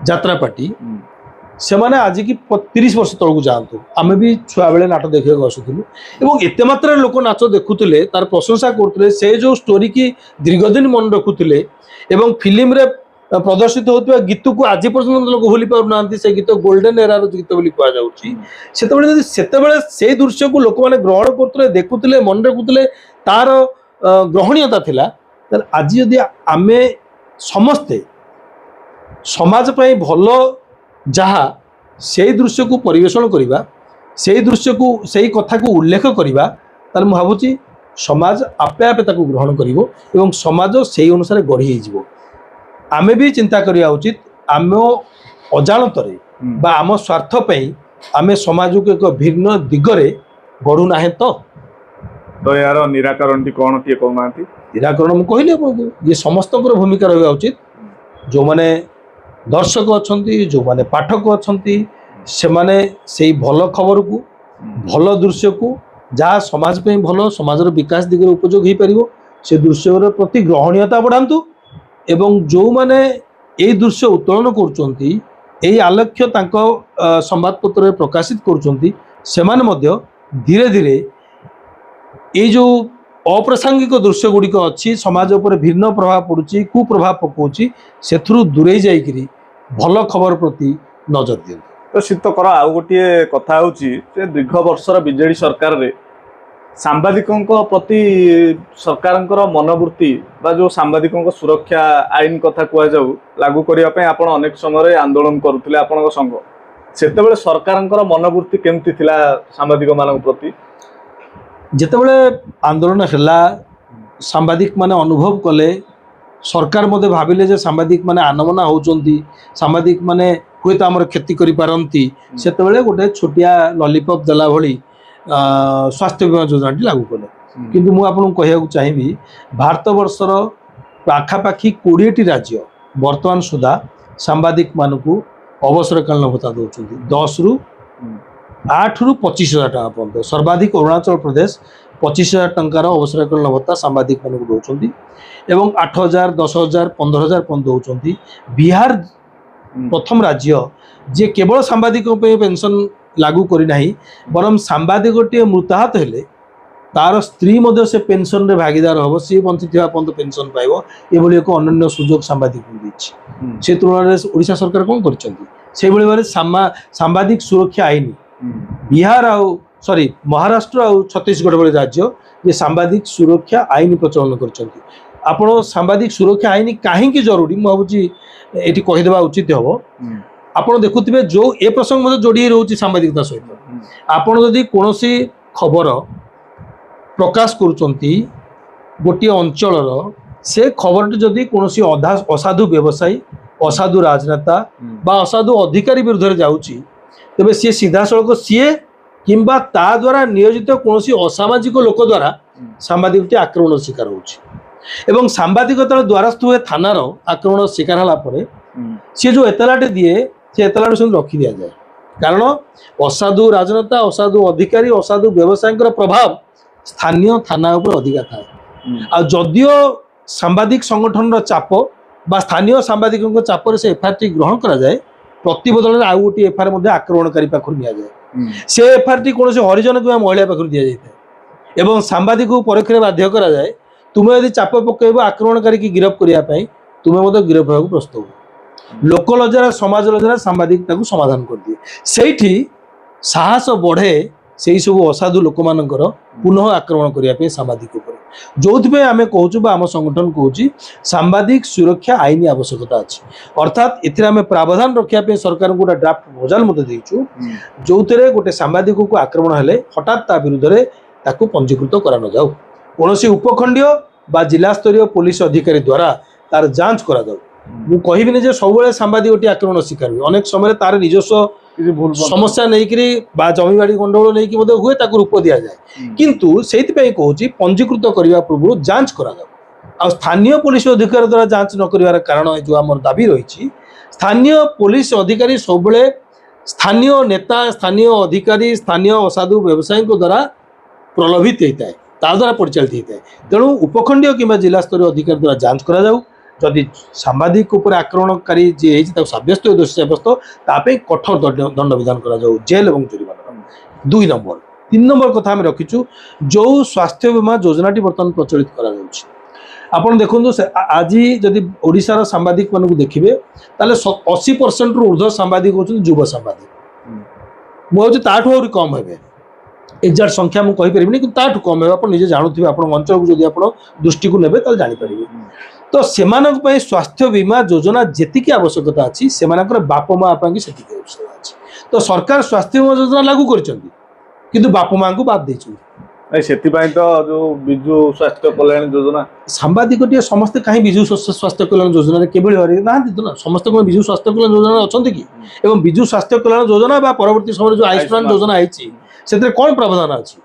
ଯାତ୍ରା ପାର୍ଟି, ସେମାନେ ଆଜିକି 30 ବର୍ଷ ତଳକୁ ଯାଆନ୍ତୁ, ଆମେ ବି ଛୁଆବେଳେ ନାଟକ ଦେଖିବାକୁ ଆସୁଥିଲୁ ଏବଂ ଏତେ ମାତ୍ରାରେ ଲୋକ ନାଚ ଦେଖୁଥିଲେ, ତାର ପ୍ରଶଂସା କରୁଥିଲେ, ସେ ଯେଉଁ ଷ୍ଟୋରିକି ଦୀର୍ଘଦିନ ମନେ ରଖୁଥିଲେ ଏବଂ ଫିଲ୍ମରେ ପ୍ରଦର୍ଶିତ ହେଉଥିବା ଗୀତକୁ ଆଜି ପର୍ଯ୍ୟନ୍ତ ଲୋକ ଭୁଲି ପାରୁନାହାନ୍ତି। ସେ ଗୀତ ଗୋଲ୍ଡେନ୍ ଏରାର ଗୀତ ବୋଲି କୁହାଯାଉଛି। ସେତେବେଳେ ସେଇ ଦୃଶ୍ୟକୁ ଲୋକମାନେ ଗ୍ରହଣ କରୁଥିଲେ, ଦେଖୁଥିଲେ, ମନେ ରଖୁଥିଲେ, ତାର ଗ୍ରହଣୀୟତା ଥିଲା। ତାହେଲେ ଆଜି ଯଦି ଆମେ ସମସ୍ତେ ସମାଜ ପାଇଁ ଭଲ ଯାହା ସେଇ ଦୃଶ୍ୟକୁ ପରିବେଷଣ କରିବା, ସେଇ ଦୃଶ୍ୟକୁ ସେଇ କଥାକୁ ଉଲ୍ଲେଖ କରିବା, ତାହେଲେ ମୁଁ ଭାବୁଛି ସମାଜ ଆପେ ଆପେ ତାକୁ ଗ୍ରହଣ କରିବ ଏବଂ ସମାଜ ସେଇ ଅନୁସାରେ ଗଢ଼ି ହେଇଯିବ। ଆମେ ବି ଚିନ୍ତା କରିବା ଉଚିତ, ଆମ ଅଜାଣତରେ ବା ଆମ ସ୍ୱାର୍ଥ ପାଇଁ ଆମେ ସମାଜକୁ ଏକ ଭିନ୍ନ ଦିଗରେ ଗଢ଼ୁନାହେଁ ତ? ଏହାର ନିରାକରଣଟି କ'ଣ ଟିଏ କହୁନାହାନ୍ତି? ନିରାକରଣ ମୁଁ କହିଲି ଆପଣଙ୍କୁ, ଇଏ ସମସ୍ତଙ୍କର ଭୂମିକା ରହିବା ଉଚିତ। ଯେଉଁମାନେ ଦର୍ଶକ ଅଛନ୍ତି, ଯେଉଁମାନେ ପାଠକ ଅଛନ୍ତି, ସେମାନେ ସେଇ ଭଲ ଖବରକୁ, ଭଲ ଦୃଶ୍ୟକୁ, ଯାହା ସମାଜ ପାଇଁ ଭଲ, ସମାଜର ବିକାଶ ଦିଗରେ ଉପଯୋଗ ହେଇପାରିବ, ସେ ଦୃଶ୍ୟର ପ୍ରତି ଗ୍ରହଣୀୟତା ବଢ଼ାନ୍ତୁ ଏବଂ ଯେଉଁମାନେ ଏଇ ଦୃଶ୍ୟ ଉତ୍ତୋଳନ କରୁଛନ୍ତି ଏଇ ଆଲେଖ୍ୟ ତାଙ୍କ ସମ୍ବାଦପତ୍ରରେ ପ୍ରକାଶିତ କରୁଛନ୍ତି ସେମାନେ ମଧ୍ୟ ଧୀରେ ଧୀରେ ଏଇ ଯେଉଁ ଅପ୍ରାସଙ୍ଗିକ ଦୃଶ୍ୟ ଗୁଡ଼ିକ ଅଛି ସମାଜ ଉପରେ ଭିନ୍ନ ପ୍ରଭାବ ପଡ଼ୁଛି କୁପ୍ରଭାବ ପକାଉଛି ସେଥିରୁ ଦୂରେଇ ଯାଇକରି ଭଲ ଖବର ପ୍ରତି ନଜର ଦିଅନ୍ତି। ତ ଶୀତକର ଆଉ ଗୋଟିଏ କଥା ହେଉଛି ଯେ ଦୀର୍ଘ ବର୍ଷର ବିଜେଡି ସରକାରରେ ସାମ୍ବାଦିକଙ୍କ ପ୍ରତି ସରକାରଙ୍କର ମନୋବୃତ୍ତି ବା ଯେଉଁ ସାମ୍ବାଦିକଙ୍କ ସୁରକ୍ଷା ଆଇନ କଥା କୁହାଯାଉ ଲାଗୁ କରିବା ପାଇଁ ଆପଣ ଅନେକ ସମୟରେ ଆନ୍ଦୋଳନ କରୁଥିଲେ ଆପଣଙ୍କ ସଂଘ। ସେତେବେଳେ ସରକାରଙ୍କର ମନୋବୃତ୍ତି କେମିତି ଥିଲା ସାମ୍ବାଦିକମାନଙ୍କ ପ୍ରତି? ଯେତେବେଳେ ଆନ୍ଦୋଳନ ହେଲା ସାମ୍ବାଦିକମାନେ ଅନୁଭବ କଲେ ସରକାର ମଧ୍ୟ ଭାବିଲେ ଯେ ସାମ୍ବାଦିକମାନେ ଆନମନା ହେଉଛନ୍ତି ସାମ୍ବାଦିକମାନେ ହୁଏତ ଆମର କ୍ଷତି କରିପାରନ୍ତି ସେତେବେଳେ ଗୋଟେ ଛୋଟିଆ ଲଲିପପ୍ ଦେଲା ଭଳି ସ୍ୱାସ୍ଥ୍ୟ ବୀମା ଯୋଜନାଟି ଲାଗୁ କଲେ। କିନ୍ତୁ ମୁଁ ଆପଣଙ୍କୁ କହିବାକୁ ଚାହିଁବି ଭାରତବର୍ଷର ପାଖାପାଖି 20ଟି ରାଜ୍ୟ ବର୍ତ୍ତମାନ ସୁଦ୍ଧା ସାମ୍ବାଦିକମାନଙ୍କୁ ଅବସରକାଳୀନ ଭତ୍ତା ଦେଉଛନ୍ତି 10ରୁ 8ରୁ 25,000 ଟଙ୍କା ପର୍ଯ୍ୟନ୍ତ। ସର୍ବାଧିକ ଅରୁଣାଚଳ ପ୍ରଦେଶ 25,000 ଟଙ୍କାର ଅବସରକାଳୀନ ଭତ୍ତା ସାମ୍ବାଦିକମାନଙ୍କୁ ଦେଉଛନ୍ତି ଏବଂ 8,000 10,000 15,000 ପର୍ଯ୍ୟନ୍ତ ଦେଉଛନ୍ତି। ବିହାର ପ୍ରଥମ ରାଜ୍ୟ ଯିଏ କେବଳ ସାମ୍ବାଦିକ ପାଇଁ ପେନସନ୍ ଲାଗୁ କରିନାହିଁ ବରଂ ସାମ୍ବାଦିକଟିଏ ମୃତାହତ ହେଲେ ତାର ସ୍ତ୍ରୀ ମଧ୍ୟ ସେ ପେନସନରେ ଭାଗିଦାର ହେବ ସିଏ ବଞ୍ଚିଥିବା ପର୍ଯ୍ୟନ୍ତ ପେନସନ୍ ପାଇବ ଏଭଳି ଏକ ଅନନ୍ୟ ସୁଯୋଗ ସାମ୍ବାଦିକଙ୍କୁ ଦେଇଛି। ସେ ତୁଳନାରେ ଓଡ଼ିଶା ସରକାର କ'ଣ କରିଛନ୍ତି ସେଇଭଳି ଭାବରେ ସାମ୍ବାଦିକ ସୁରକ୍ଷା ଆଇନ ବିହାର ମହାରାଷ୍ଟ୍ର ଆଉ ଛତିଶଗଡ଼ ଭଳି ରାଜ୍ୟ ଯେ ସାମ୍ବାଦିକ ସୁରକ୍ଷା ଆଇନ ପ୍ରଚଳନ କରିଛନ୍ତି। ଆପଣ ସାମ୍ବାଦିକ ସୁରକ୍ଷା ଆଇନ କାହିଁକି ଜରୁରୀ ମୁଁ ଭାବୁଛି ଏଠି କହିଦେବା ଉଚିତ ହେବ। ଆପଣ ଦେଖୁଥିବେ ଯେଉଁ ଏ ପ୍ରସଙ୍ଗ ମଧ୍ୟ ଯୋଡ଼ି ରହୁଛି ସାମ୍ବାଦିକତା ସହିତ ଆପଣ ଯଦି କୌଣସି ଖବର ପ୍ରକାଶ କରୁଛନ୍ତି ଗୋଟିଏ ଅଞ୍ଚଳର ସେ ଖବରଟି ଯଦି କୌଣସି ଅସାଧୁ ବ୍ୟବସାୟୀ ଅସାଧୁ ରାଜନେତା ବା ଅସାଧୁ ଅଧିକାରୀ ବିରୁଦ୍ଧରେ ଯାଉଛି ତେବେ ସିଏ ସିଧାସଳଖ ସିଏ କିମ୍ବା ତା ଦ୍ୱାରା ନିୟୋଜିତ କୌଣସି ଅସାମାଜିକ ଲୋକ ଦ୍ୱାରା ସାମ୍ବାଦିକଟି ଆକ୍ରମଣର ଶିକାର ହେଉଛି ଏବଂ ସାମ୍ବାଦିକ ଯେତେବେଳେ ଦ୍ୱାରସ୍ଥ ହୁଏ ଥାନାର ଆକ୍ରମଣର ଶିକାର ହେଲା ପରେ ସିଏ ଯେଉଁ ଏତଲାଟି ଦିଏ ସେ ଏତଲାଟି ସେମିତି ରଖି ଦିଆଯାଏ କାରଣ ଅସାଧୁ ରାଜନେତା ଅସାଧୁ ଅଧିକାରୀ ଅସାଧୁ ବ୍ୟବସାୟୀଙ୍କର ପ୍ରଭାବ ସ୍ଥାନୀୟ ଥାନା ଉପରେ ଅଧିକା ଥାଏ। ଆଉ ଯଦିଓ ସାମ୍ବାଦିକ ସଂଗଠନର ଚାପ ବା ସ୍ଥାନୀୟ ସାମ୍ବାଦିକଙ୍କ ଚାପରେ ସେ ଏଫଆଇଆରଟି ଗ୍ରହଣ କରାଯାଏ ପ୍ରତିବଦଳରେ ଆଉ ଗୋଟିଏ ଏଫଆଇଆର ମଧ୍ୟ ଆକ୍ରମଣକାରୀ ପାଖରୁ ନିଆଯାଏ। ସେ ଏଫଆଇଆରଟି କୌଣସି ହରିଜନ କିମ୍ବା ମହିଳା ପାଖରୁ ଦିଆଯାଇଥାଏ ଏବଂ ସାମ୍ବାଦିକକୁ ପରୋକ୍ଷରେ ବାଧ୍ୟ କରାଯାଏ ତୁମେ ଯଦି ଚାପ ପକାଇବ ଆକ୍ରମଣକାରୀକି ଗିରଫ କରିବା ପାଇଁ ତୁମେ ମଧ୍ୟ ଗିରଫ ହେବାକୁ ପ୍ରସ୍ତୁତ ହୁଅ। ଲୋକ ଲଜ୍ଜାରେ ସମାଜ ଲଜ୍ଜାରେ ସାମ୍ବାଦିକ ତାକୁ ସମାଧାନ କରିଦିଏ। ସେଇଠି ସାହସ ବଢ଼େ ସେହି ସବୁ ଅସାଧୁ ଲୋକମାନଙ୍କର ପୁନଃ ଆକ୍ରମଣ କରିବା ପାଇଁ ସାମ୍ବାଦିକ ଉପରେ ଯେଉଁଥିପାଇଁ ଆମେ କହୁଛୁ ବା ଆମ ସଂଗଠନ କହୁଛି ସାମ୍ବାଦିକ ସୁରକ୍ଷା ଆଇନ ଆବଶ୍ୟକତା ଅଛି। ଅର୍ଥାତ୍ ଏଥିରେ ଆମେ ପ୍ରାବଧାନ ରଖିବା ପାଇଁ ସରକାରଙ୍କୁ ଗୋଟେ ଡ୍ରାଫ୍ଟ ପ୍ରପୋଜାଲ ମଧ୍ୟ ଦେଇଛୁ ଯେଉଁଥିରେ ଗୋଟେ ସାମ୍ବାଦିକକୁ ଆକ୍ରମଣ ହେଲେ ହଠାତ୍ ତା ବିରୁଦ୍ଧରେ ତାକୁ ପଞ୍ଜୀକୃତ କରାନଯାଉ କୌଣସି ଉପଖଣ୍ଡୀୟ ବା ଜିଲ୍ଲାସ୍ତରୀୟ ପୋଲିସ ଅଧିକାରୀ ଦ୍ୱାରା ତାର ଯାଞ୍ଚ କରାଯାଉ। ମୁଁ କହିବିନି ଯେ ସବୁବେଳେ ସାମ୍ବାଦିକଟି ଆକ୍ରମଣ ଶିକାର ହୁଏ ଅନେକ ସମୟରେ ତାର ନିଜସ୍ୱ ସମସ୍ୟା ନେଇକରି ବା ଜମିବାଡ଼ି ଗଣ୍ଡଗୋଳ ନେଇକି ମଧ୍ୟ ହୁଏ ତାକୁ ରୂପ ଦିଆଯାଏ କିନ୍ତୁ ସେଇଥିପାଇଁ କହୁଛି ପଞ୍ଜୀକୃତ କରିବା ପୂର୍ବରୁ ଯାଞ୍ଚ କରାଯାଉ। ଆଉ ସ୍ଥାନୀୟ ପୋଲିସ ଅଧିକାରୀ ଦ୍ୱାରା ଯାଞ୍ଚ ନ କରିବାର କାରଣ ଯେଉଁ ଆମର ଦାବି ରହିଛି ସ୍ଥାନୀୟ ପୋଲିସ ଅଧିକାରୀ ସବୁବେଳେ ସ୍ଥାନୀୟ ନେତା ସ୍ଥାନୀୟ ଅଧିକାରୀ ସ୍ଥାନୀୟ ଅସାଧୁ ବ୍ୟବସାୟୀଙ୍କ ଦ୍ୱାରା ପ୍ରଲୋଭିତ ହୋଇଥାଏ ତା ଦ୍ୱାରା ପରିଚାଳିତ ହୋଇଥାଏ। ତେଣୁ ଉପଖଣ୍ଡୀୟ କିମ୍ବା ଜିଲ୍ଲାସ୍ତରୀୟ ଅଧିକାରୀ ଦ୍ୱାରା ଯାଞ୍ଚ କରାଯାଉ ଯଦି ସାମ୍ବାଦିକ ଉପରେ ଆକ୍ରମଣକାରୀ ଯିଏ ହେଇଛି ତାକୁ ସାବ୍ୟସ୍ତ ଦୋଷୀ ସାବ୍ୟସ୍ତ ତା ପାଇଁ କଠୋର ଦଣ୍ଡ ବିଧାନ କରାଯାଉ ଜେଲ୍ ଏବଂ ଜୋରିମାନା। 2 ନମ୍ବର 3 ନମ୍ବର କଥା ଆମେ ରଖିଛୁ ଯେଉଁ ସ୍ୱାସ୍ଥ୍ୟ ବୀମା ଯୋଜନାଟି ବର୍ତ୍ତମାନ ପ୍ରଚଳିତ କରାଯାଉଛି ଆପଣ ଦେଖନ୍ତୁ ଆଜି ଯଦି ଓଡ଼ିଶାର ସାମ୍ବାଦିକମାନଙ୍କୁ ଦେଖିବେ ତାହେଲେ 80%ରୁ ଉର୍ଦ୍ଧ୍ୱ ସାମ୍ବାଦିକ ହେଉଛନ୍ତି ଯୁବ ସାମ୍ବାଦିକ। ମୁଁ ଭାବୁଛି ତାଠୁ ଆହୁରି କମ୍ ହେବେ ଏକ୍ଜାକ୍ଟ ସଂଖ୍ୟା ମୁଁ କହିପାରିବିନି କିନ୍ତୁ ତାଠୁ କମ୍ ହେବେ ଆପଣ ନିଜେ ଜାଣୁଥିବେ ଆପଣଙ୍କ ଅଞ୍ଚଳକୁ ଯଦି ଆପଣ ଦୃଷ୍ଟିକୁ ନେବେ ତାହେଲେ ଜାଣିପାରିବେ। ତ ସେମାନଙ୍କ ପାଇଁ ସ୍ୱାସ୍ଥ୍ୟ ବୀମା ଯୋଜନା ଯେତିକି ଆବଶ୍ୟକତା ଅଛି ସେମାନଙ୍କର ବାପ ମା ପାଇଁ ସେତିକି ଆବଶ୍ୟକତା ଅଛି। ତ ସରକାର ସ୍ୱାସ୍ଥ୍ୟ ବୀମା ଯୋଜନା ଲାଗୁ କରିଛନ୍ତି କିନ୍ତୁ ବାପ ମାଙ୍କୁ ବାଦ ଦେଇଛନ୍ତି। ସେଥିପାଇଁ ତ ଯେଉଁ ବିଜୁ ସ୍ୱାସ୍ଥ୍ୟ କଲ୍ୟାଣ ଯୋଜନା ସାମ୍ବାଦିକଟିଏ ସମସ୍ତେ କାହିଁ ବିଜୁ ସ୍ୱାସ୍ଥ୍ୟ କଲ୍ୟାଣ ଯୋଜନାରେ କିଭଳି ଭାବରେ ନାହାନ୍ତି ତ ନା ସମସ୍ତେ କ'ଣ ବିଜୁ ସ୍ୱାସ୍ଥ୍ୟ କଲ୍ୟାଣ ଯୋଜନାରେ ଅଛନ୍ତି କି ଏବଂ ବିଜୁ ସ୍ୱାସ୍ଥ୍ୟ କଲ୍ୟାଣ ଯୋଜନା ବା ପରବର୍ତ୍ତୀ ସମୟରେ ଯେଉଁ ଆୟୁଷ୍ମାନ ଯୋଜନା ହେଇଛି ସେଥିରେ କ'ଣ ପ୍ରାବଧାନ ଅଛି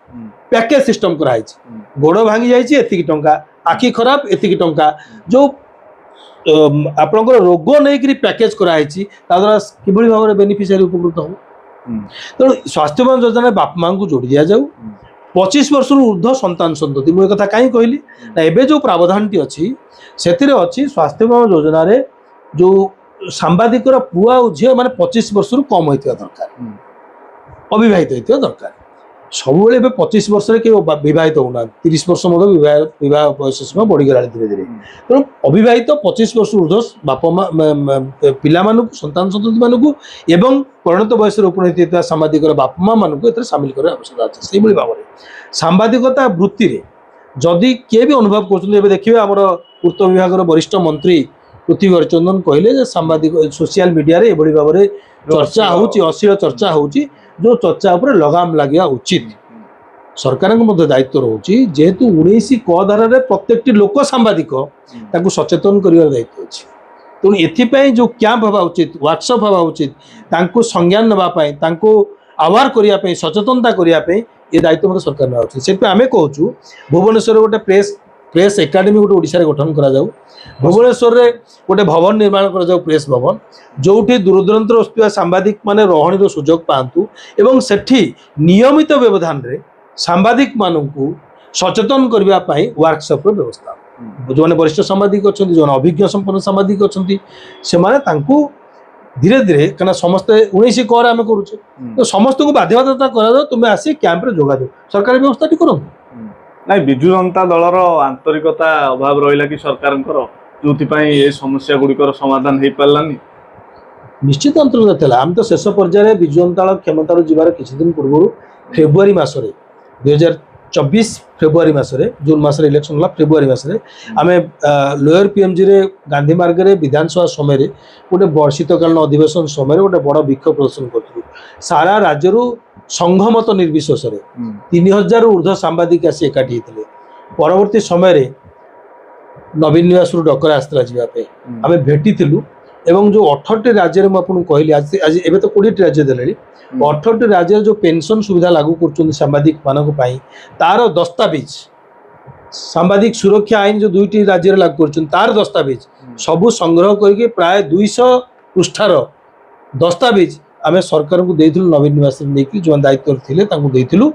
ପ୍ୟାକେଜ ସିଷ୍ଟମ କରାହେଇଛି ଗୋଡ଼ ଭାଙ୍ଗି ଯାଇଛି ଏତିକି ଟଙ୍କା ଆଖି ଖରାପ ଏତିକି ଟଙ୍କା ଯେଉଁ ଆପଣଙ୍କର ରୋଗ ନେଇକରି ପ୍ୟାକେଜ କରାହେଇଛି ତା ଦ୍ୱାରା କିଭଳି ଭାବରେ ବେନିଫିସିଆରୀ ଉପକୃତ ହେବ। ତେଣୁ ସ୍ୱାସ୍ଥ୍ୟ ବୀମା ଯୋଜନାରେ ବାପା ମାଙ୍କୁ ଯୋଡ଼ି ଦିଆଯାଉ 25 ବର୍ଷରୁ ଉର୍ଦ୍ଧ୍ୱ ସନ୍ତାନ ସନ୍ତତି ମୁଁ ଏ କଥା କାହିଁ କହିଲି ନା ଏବେ ଯେଉଁ ପ୍ରାବଧାନଟି ଅଛି ସେଥିରେ ଅଛି ସ୍ୱାସ୍ଥ୍ୟ ବୀମା ଯୋଜନାରେ ଯେଉଁ ସାମ୍ବାଦିକର ପୁଅ ଆଉ ଝିଅ ମାନେ 25 ବର୍ଷରୁ କମ୍ ହୋଇଥିବା ଦରକାର, ଅବିବାହିତ ହୋଇଥିବା ଦରକାର। ସବୁବେଳେ ଏବେ 25 ବର୍ଷରେ କେହି ବିବାହିତ ହେଉନାହାନ୍ତି, 30 ବର୍ଷ ମଧ୍ୟ ବିବାହ ବୟସ ସୀମା ବଢ଼ିଗଲାଣି ଧୀରେ ଧୀରେ। ତେଣୁ ଅବିବାହିତ 25 ବର୍ଷ ଉର୍ଦ୍ଧ୍ୱ ବାପା ମା ପିଲାମାନଙ୍କୁ ସନ୍ତାନ ସନ୍ତତିମାନଙ୍କୁ ଏବଂ ପରିଣତ ବୟସରେ ଉପନୀତ ହୋଇଥିବା ସାମ୍ବାଦିକର ବାପା ମା ମାନଙ୍କୁ ଏଥିରେ ସାମିଲ କରିବା ଆବଶ୍ୟକତା ଅଛି। ସେଇଭଳି ଭାବରେ ସାମ୍ବାଦିକତା ବୃତ୍ତିରେ ଯଦି କିଏ ବି ଅନୁଭବ କରୁଛନ୍ତି, ଏବେ ଦେଖିବେ ଆମର ପୂର୍ତ୍ତ ବିଭାଗର ବରିଷ୍ଠ ମନ୍ତ୍ରୀ ପୃଥ୍ୱୀ ହରିଚନ୍ଦନ କହିଲେ ଯେ ସାମ୍ବାଦିକ ସୋସିଆଲ ମିଡ଼ିଆରେ ଏଭଳି ଭାବରେ ଚର୍ଚ୍ଚା ହେଉଛି, ଅଶ୍ଳୀଳ ଚର୍ଚ୍ଚା ହେଉଛି, ଯେଉଁ ଚର୍ଚ୍ଚା ଉପରେ ଲଗାମ ଲାଗିବା ଉଚିତ। ସରକାରଙ୍କ ମଧ୍ୟ ଦାୟିତ୍ୱ ରହୁଛି, ଯେହେତୁ 19 କ ଧାରାରେ ପ୍ରତ୍ୟେକଟି ଲୋକ ସାମ୍ବାଦିକ ତାକୁ ସଚେତନ କରିବାର ଦାୟିତ୍ୱ ଅଛି। ତେଣୁ ଏଥିପାଇଁ ଯେଉଁ କ୍ୟାମ୍ପ ହେବା ଉଚିତ, ୱାର୍କସପ୍ ହେବା ଉଚିତ, ତାଙ୍କୁ ସଂଜ୍ଞାନ ନେବା ପାଇଁ, ତାଙ୍କୁ ଆୱାର କରିବା ପାଇଁ, ସଚେତନତା କରିବା ପାଇଁ ଏ ଦାୟିତ୍ୱ ମଧ୍ୟ ସରକାର ନେବା ଉଚିତ। ସେଥିପାଇଁ ଆମେ କହୁଛୁ ଭୁବନେଶ୍ୱରରେ ଗୋଟେ ପ୍ରେସ୍ ଏକାଡେମୀ ଗୋଟେ ଓଡ଼ିଶାରେ ଗଠନ କରାଯାଉ, ଭୁବନେଶ୍ୱରରେ ଗୋଟେ ଭବନ ନିର୍ମାଣ କରାଯାଉ, ପ୍ରେସ୍ ଭବନ, ଯେଉଁଠି ଦୂରଦୂରାନ୍ତରୁ ଆସୁଥିବା ସାମ୍ବାଦିକ ମାନେ ରହଣୀର ସୁଯୋଗ ପାଆନ୍ତୁ ଏବଂ ସେଠି ନିୟମିତ ବ୍ୟବଧାନରେ ସାମ୍ବାଦିକମାନଙ୍କୁ ସଚେତନ କରିବା ପାଇଁ ୱାର୍କସପ୍ର ବ୍ୟବସ୍ଥା। ଯେଉଁମାନେ ବରିଷ୍ଠ ସାମ୍ବାଦିକ ଅଛନ୍ତି, ଯେଉଁମାନେ ଅଭିଜ୍ଞ ସମ୍ପନ୍ନ ସାମ୍ବାଦିକ ଅଛନ୍ତି, ସେମାନେ ତାଙ୍କୁ ଧୀରେ ଧୀରେ, କାରଣ ସମସ୍ତେ 19 କରେ ଆମେ କରୁଛେ, ତ ସମସ୍ତଙ୍କୁ ବାଧ୍ୟବାଧକତା କରାଯାଉ, ତୁମେ ଆସି କ୍ୟାମ୍ପରେ ଯୋଗାଯାଉ, ସରକାରୀ ବ୍ୟବସ୍ଥାଟି କରନ୍ତୁ। ନାଇଁ, ବିଜୁ ଜନତା ଦଳର ଆନ୍ତରିକତା ଅଭାବ ରହିଲା କି ସରକାରଙ୍କର, ଯୋଉଥିପାଇଁ ଏ ସମସ୍ୟା ଗୁଡ଼ିକର ସମାଧାନ ହେଇପାରିଲାନି? ନିଶ୍ଚିତ ଅନ୍ତର୍ଗତ ଥିଲା। ଆମେ ତ ଶେଷ ପର୍ଯ୍ୟାୟରେ ବିଜୁ ଜନତା ଦଳ କ୍ଷମତାରୁ ଯିବାର କିଛି ଦିନ ପୂର୍ବରୁ ଫେବୃଆରୀ ମାସରେ 2024 ଫେବୃଆରୀ ମାସରେ, ଜୁନ୍ ମାସରେ ଇଲେକ୍ସନ୍ ହେଲା, ଫେବୃଆରୀ ମାସରେ ଆମେ ଲୋୟର ପିଏମ୍ଜିରେ ଗାନ୍ଧୀ ମାର୍ଗରେ ବିଧାନସଭା ସମୟରେ ଗୋଟେ ଶୀତକାଳୀନ ଅଧିବେଶନ ସମୟରେ ଗୋଟେ ବଡ଼ ବିକ୍ଷୋଭ ପ୍ରଦର୍ଶନ କରିଥିଲୁ। ସାରା ରାଜ୍ୟରୁ ସଂଘମତ ନିର୍ବିଶେଷରେ 3000ରୁ ଉର୍ଦ୍ଧ୍ୱ ସାମ୍ବାଦିକ ଆସି ଏକାଠି ହେଇଥିଲେ। ପରବର୍ତ୍ତୀ ସମୟରେ ନବୀନ ନିବାସରୁ ଡକରା ଆସିଥିଲା ଯିବା ପାଇଁ, ଆମେ ଭେଟିଥିଲୁ ଏବଂ ଯେଉଁ 18ଟି ରାଜ୍ୟରେ ମୁଁ ଆପଣଙ୍କୁ କହିଲି, ଆଜି ଏବେ ତ 20ଟି ରାଜ୍ୟ ଦେଲେଣି, 18ଟି ରାଜ୍ୟରେ ଯେଉଁ ପେନସନ ସୁବିଧା ଲାଗୁ କରୁଛନ୍ତି ସାମ୍ବାଦିକମାନଙ୍କ ପାଇଁ, ତାର ଦସ୍ତାବିଜ, ସାମ୍ବାଦିକ ସୁରକ୍ଷା ଆଇନ ଯେଉଁ 2ଟି ରାଜ୍ୟରେ ଲାଗୁ କରୁଛନ୍ତି ତାର ଦସ୍ତାବିଜ ସବୁ ସଂଗ୍ରହ କରିକି ପ୍ରାୟ 200 ପୃଷ୍ଠାର ଦସ୍ତାବିଜ ଆମେ ସରକାରଙ୍କୁ ଦେଇଥିଲୁ, ନବୀନ ନିବାସରେ ନେଇକି ଯେଉଁମାନେ ଦାୟିତ୍ୱରେ ଥିଲେ ତାଙ୍କୁ ଦେଇଥିଲୁ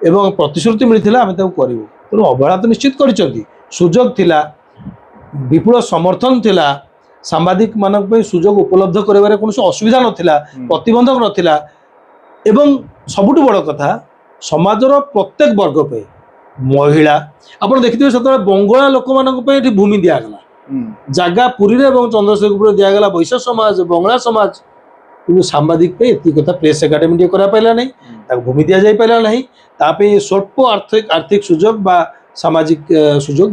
ଏବଂ ପ୍ରତିଶ୍ରୁତି ମିଳିଥିଲା ଆମେ ତାକୁ କରିବୁ। ତେଣୁ ଅବହେଳା ତ ନିଶ୍ଚିତ କରିଛନ୍ତି, ସୁଯୋଗ ଥିଲା, ବିପୁଳ ସମର୍ଥନ ଥିଲା, ସାମ୍ବାଦିକମାନଙ୍କ ପାଇଁ ସୁଯୋଗ ଉପଲବ୍ଧ କରିବାରେ କୌଣସି ଅସୁବିଧା ନଥିଲା, ପ୍ରତିବନ୍ଧକ ନଥିଲା ଏବଂ ସବୁଠୁ ବଡ଼ କଥା ସମାଜର ପ୍ରତ୍ୟେକ ବର୍ଗ ପାଇଁ, ମହିଳା, ଆପଣ ଦେଖିଥିବେ ସେତେବେଳେ ବଙ୍ଗଳା ଲୋକମାନଙ୍କ ପାଇଁ ଏଠି ଭୂମି ଦିଆଗଲା, ଜାଗା ପୁରୀରେ ଏବଂ ଚନ୍ଦ୍ରଶେଖରପୁରରେ ଦିଆଗଲା ବୈଶ୍ୟ ସମାଜ, ବଙ୍ଗଳା ସମାଜ, କିନ୍ତୁ ସାମ୍ବାଦିକ ପାଇଁ ଏତିକି କଥା ପ୍ରେସ୍ ଏକାଡେମୀ ଟିକେ କରାପାରିଲା ନାହିଁ, ତାକୁ ଭୂମି ଦିଆଯାଇପାରିଲା ନାହିଁ, ତା ପାଇଁ ସ୍ୱଳ୍ପ ଆର୍ଥିକ ସୁଯୋଗ ବା ସାମାଜିକ ସୁଯୋଗ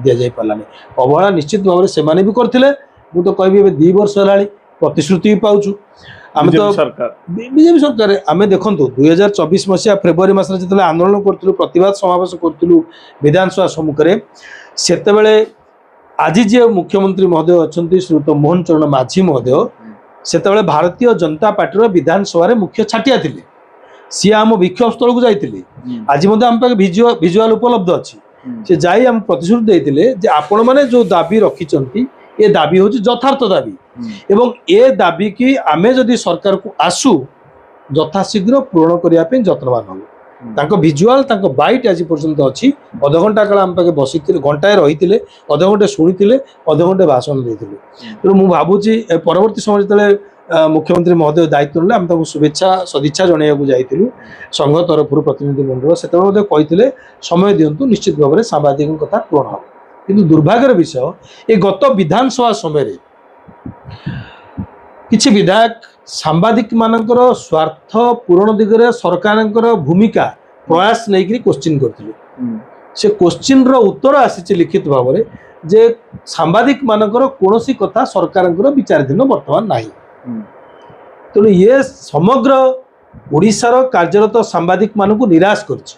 ଦିଆଯାଇପାରିଲା ନାହିଁ। ଅବହେଳା ନିଶ୍ଚିତ ଭାବରେ ସେମାନେ ବି କରିଥିଲେ। ମୁଁ ତ କହିବି ଏବେ 2 ବର୍ଷ ହେଲାଣି ପ୍ରତିଶ୍ରୁତି ବି ପାଉଛୁ। ଆମେ ତ ବିଜେପି ସରକାର, ଆମେ ଦେଖନ୍ତୁ 2024 ମସିହା ଫେବୃଆରୀ ମାସରେ ଯେତେବେଳେ ଆନ୍ଦୋଳନ କରୁଥିଲୁ, ପ୍ରତିବାଦ ସମାବେଶ କରୁଥିଲୁ ବିଧାନସଭା ସମ୍ମୁଖରେ, ସେତେବେଳେ ଆଜି ଯିଏ ମୁଖ୍ୟମନ୍ତ୍ରୀ ମହୋଦୟ ଅଛନ୍ତି ଶ୍ରୀଯୁକ୍ତ ମୋହନ ଚରଣ ମାଝୀ ମହୋଦୟ, ସେତେବେଳେ ଭାରତୀୟ ଜନତା ପାର୍ଟିର ବିଧାନସଭାରେ ମୁଖ୍ୟ ଛାଟିଆ ଥିଲେ, ସିଏ ଆମ ବିକ୍ଷୋଭ ସ୍ଥଳକୁ ଯାଇଥିଲେ। ଆଜି ମଧ୍ୟ ଆମ ପାଖେ ଭିଜୁଆଲ ଉପଲବ୍ଧ ଅଛି। ସେ ଯାଇ ଆମେ ପ୍ରତିଶ୍ରୁତି ଦେଇଥିଲେ ଯେ ଆପଣମାନେ ଯେଉଁ ଦାବି ରଖିଛନ୍ତି ଏ ଦାବି ହେଉଛି ଯଥାର୍ଥ ଦାବି ଏବଂ ଏ ଦାବି କି ଆମେ ଯଦି ସରକାରକୁ ଆସୁ ଯଥାଶୀଘ୍ର ପୂରଣ କରିବା ପାଇଁ ଯତ୍ନବାନ ହେବୁ। ତାଙ୍କ ଭିଜୁଆଲ, ତାଙ୍କ ବାଇଟ୍ ଆଜି ପର୍ଯ୍ୟନ୍ତ ଅଛି। ଅଧଘଣ୍ଟା କାଳ ଆମ ପାଖେ ବସିଥିଲେ, ଘଣ୍ଟାଏ ରହିଥିଲେ, ଅଧଘଣ୍ଟେ ଶୁଣିଥିଲେ, ଅଧଘଣ୍ଟେ ଭାଷଣ ଦେଇଥିଲେ। ତେଣୁ ମୁଁ ଭାବୁଛି ପରବର୍ତ୍ତୀ ସମୟରେ ଯେତେବେଳେ ମୁଖ୍ୟମନ୍ତ୍ରୀ ମହୋଦୟ ଦାୟିତ୍ୱ ନେଲେ, ଆମେ ତାଙ୍କୁ ଶୁଭେଚ୍ଛା ସଦିଚ୍ଛା ଜଣାଇବାକୁ ଯାଇଥିଲୁ ସଂଘ ତରଫରୁ ପ୍ରତିନିଧି ମଣ୍ଡଳ, ସେତେବେଳେ ମଧ୍ୟ କହିଥିଲେ ସମୟ ଦିଅନ୍ତୁ, ନିଶ୍ଚିତ ଭାବରେ ସାମ୍ବାଦିକଙ୍କ କଥା ପୂରଣ ହେବ। କିନ୍ତୁ ଦୁର୍ଭାଗ୍ୟର ବିଷୟ, ଏ ଗତ ବିଧାନସଭା ସମୟରେ କିଛି ବିଧାୟକ ସାମ୍ବାଦିକମାନଙ୍କର ସ୍ୱାର୍ଥ ପୂରଣ ଦିଗରେ ସରକାରଙ୍କର ଭୂମିକା ପ୍ରୟାସ ନେଇକରି କୋଶ୍ଚିନ୍ କରିଥିଲେ। ସେ କୋଶ୍ଚିନ୍ର ଉତ୍ତର ଆସିଛି ଲିଖିତ ଭାବରେ ଯେ ସାମ୍ବାଦିକମାନଙ୍କର କୌଣସି କଥା ସରକାରଙ୍କର ବିଚାରାଧୀନ ବର୍ତ୍ତମାନ ନାହିଁ। ତେଣୁ ଇଏ ସମଗ୍ର ଓଡ଼ିଶାର କାର୍ଯ୍ୟରତ ସାମ୍ବାଦିକମାନଙ୍କୁ ନିରାଶ କରିଛି,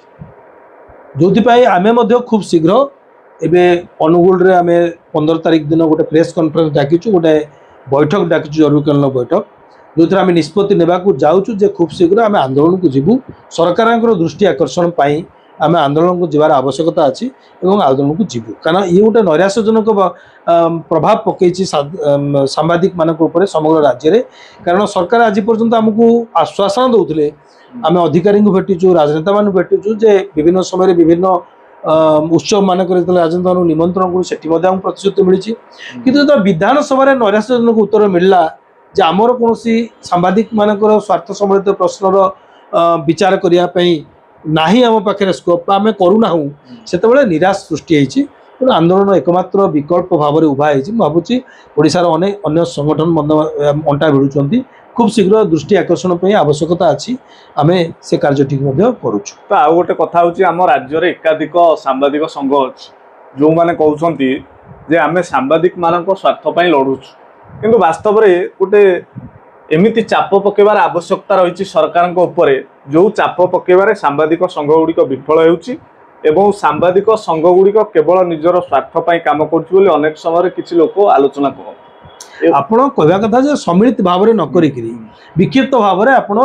ଯେଉଁଥିପାଇଁ ଆମେ ମଧ୍ୟ ଖୁବ୍ ଶୀଘ୍ର ଏବେ ଅନୁଗୁଳରେ ଆମେ 15 ତାରିଖ ଦିନ ଗୋଟେ ପ୍ରେସ୍ କନଫରେନ୍ସ ଡାକିଛୁ, ଗୋଟେ ବୈଠକ ଡାକିଛୁ, ଜରୁରୀକାଳୀନ ବୈଠକ, ଯେଉଁଥିରେ ଆମେ ନିଷ୍ପତ୍ତି ନେବାକୁ ଯାଉଛୁ ଯେ ଖୁବ୍ ଶୀଘ୍ର ଆମେ ଆନ୍ଦୋଳନକୁ ଯିବୁ ସରକାରଙ୍କର ଦୃଷ୍ଟି ଆକର୍ଷଣ ପାଇଁ ଆମେ ଆନ୍ଦୋଳନକୁ ଯିବାର ଆବଶ୍ୟକତା ଅଛି ଏବଂ ଆନ୍ଦୋଳନକୁ ଯିବୁ, କାରଣ ଇଏ ଗୋଟେ ନୈରାଶ୍ୟଜନକ ପ୍ରଭାବ ପକାଇଛି ସାମ୍ବାଦିକମାନଙ୍କ ଉପରେ ସମଗ୍ର ରାଜ୍ୟରେ। କାରଣ ସରକାର ଆଜି ପର୍ଯ୍ୟନ୍ତ ଆମକୁ ଆଶ୍ୱାସନା ଦେଉଥିଲେ, ଆମେ ଅଧିକାରୀଙ୍କୁ ଭେଟିଛୁ, ରାଜନେତାମାନଙ୍କୁ ଭେଟିଛୁ ଯେ ବିଭିନ୍ନ ସମୟରେ ବିଭିନ୍ନ ଉତ୍ସବ ମାନଙ୍କରେ ଯେତେବେଳେ ରାଜନେତାମାନଙ୍କୁ ନିମନ୍ତ୍ରଣ କରୁ ସେଠି ମଧ୍ୟ ଆମକୁ ପ୍ରତିଶ୍ରୁତି ମିଳିଛି। କିନ୍ତୁ ଯେତେବେଳେ ବିଧାନସଭାରେ ନୈରାଶ୍ୟଜନକ ଉତ୍ତର ମିଳିଲା ଯେ ଆମର କୌଣସି ସାମ୍ବାଦିକମାନଙ୍କର ସ୍ୱାର୍ଥ ସମ୍ବଳିତ ପ୍ରଶ୍ନର ବିଚାର କରିବା ପାଇଁ ନାହିଁ ଆମ ପାଖରେ ସ୍କୋପ୍, ଆମେ କରୁନାହୁଁ, ସେତେବେଳେ ନିରାଶ ସୃଷ୍ଟି ହେଇଛି। ତେଣୁ ଆନ୍ଦୋଳନ ଏକମାତ୍ର ବିକଳ୍ପ ଭାବରେ ଉଭା ହେଇଛି। ମୁଁ ଭାବୁଛି ଓଡ଼ିଶାର ଅନ୍ୟ ସଂଗଠନ ଅଣ୍ଟା ଭିଡ଼ୁଛନ୍ତି, ଖୁବ୍ ଶୀଘ୍ର ଦୃଷ୍ଟି ଆକର୍ଷଣ ପାଇଁ ଆବଶ୍ୟକତା ଅଛି, ଆମେ ସେ କାର୍ଯ୍ୟଟିକୁ ମଧ୍ୟ କରୁଛୁ। ତ ଆଉ ଗୋଟେ କଥା ହେଉଛି ଆମ ରାଜ୍ୟରେ ଏକାଧିକ ସାମ୍ବାଦିକ ସଂଘ ଅଛି ଯେଉଁମାନେ କହୁଛନ୍ତି ଯେ ଆମେ ସାମ୍ବାଦିକମାନଙ୍କ ସ୍ୱାର୍ଥ ପାଇଁ ଲଢ଼ୁଛୁ, କିନ୍ତୁ ବାସ୍ତବରେ ଗୋଟେ ଏମିତି ଚାପ ପକାଇବାର ଆବଶ୍ୟକତା ରହିଛି ସରକାରଙ୍କ ଉପରେ ଯେଉଁ ଚାପ ପକାଇବାରେ ସାମ୍ବାଦିକ ସଂଘଗୁଡ଼ିକ ବିଫଳ ହେଉଛି ଏବଂ ସାମ୍ବାଦିକ ସଂଘଗୁଡ଼ିକ କେବଳ ନିଜର ସ୍ୱାର୍ଥ ପାଇଁ କାମ କରୁଛି ବୋଲି ଅନେକ ସମୟରେ କିଛି ଲୋକ ଆଲୋଚନା କରନ୍ତି। ଆପଣ କହିବା କଥା ଯେ ସମ୍ମିଳିତ ଭାବରେ ନ କରିକିରି ବିକ୍ଷିପ୍ତ ଭାବରେ ଆପଣ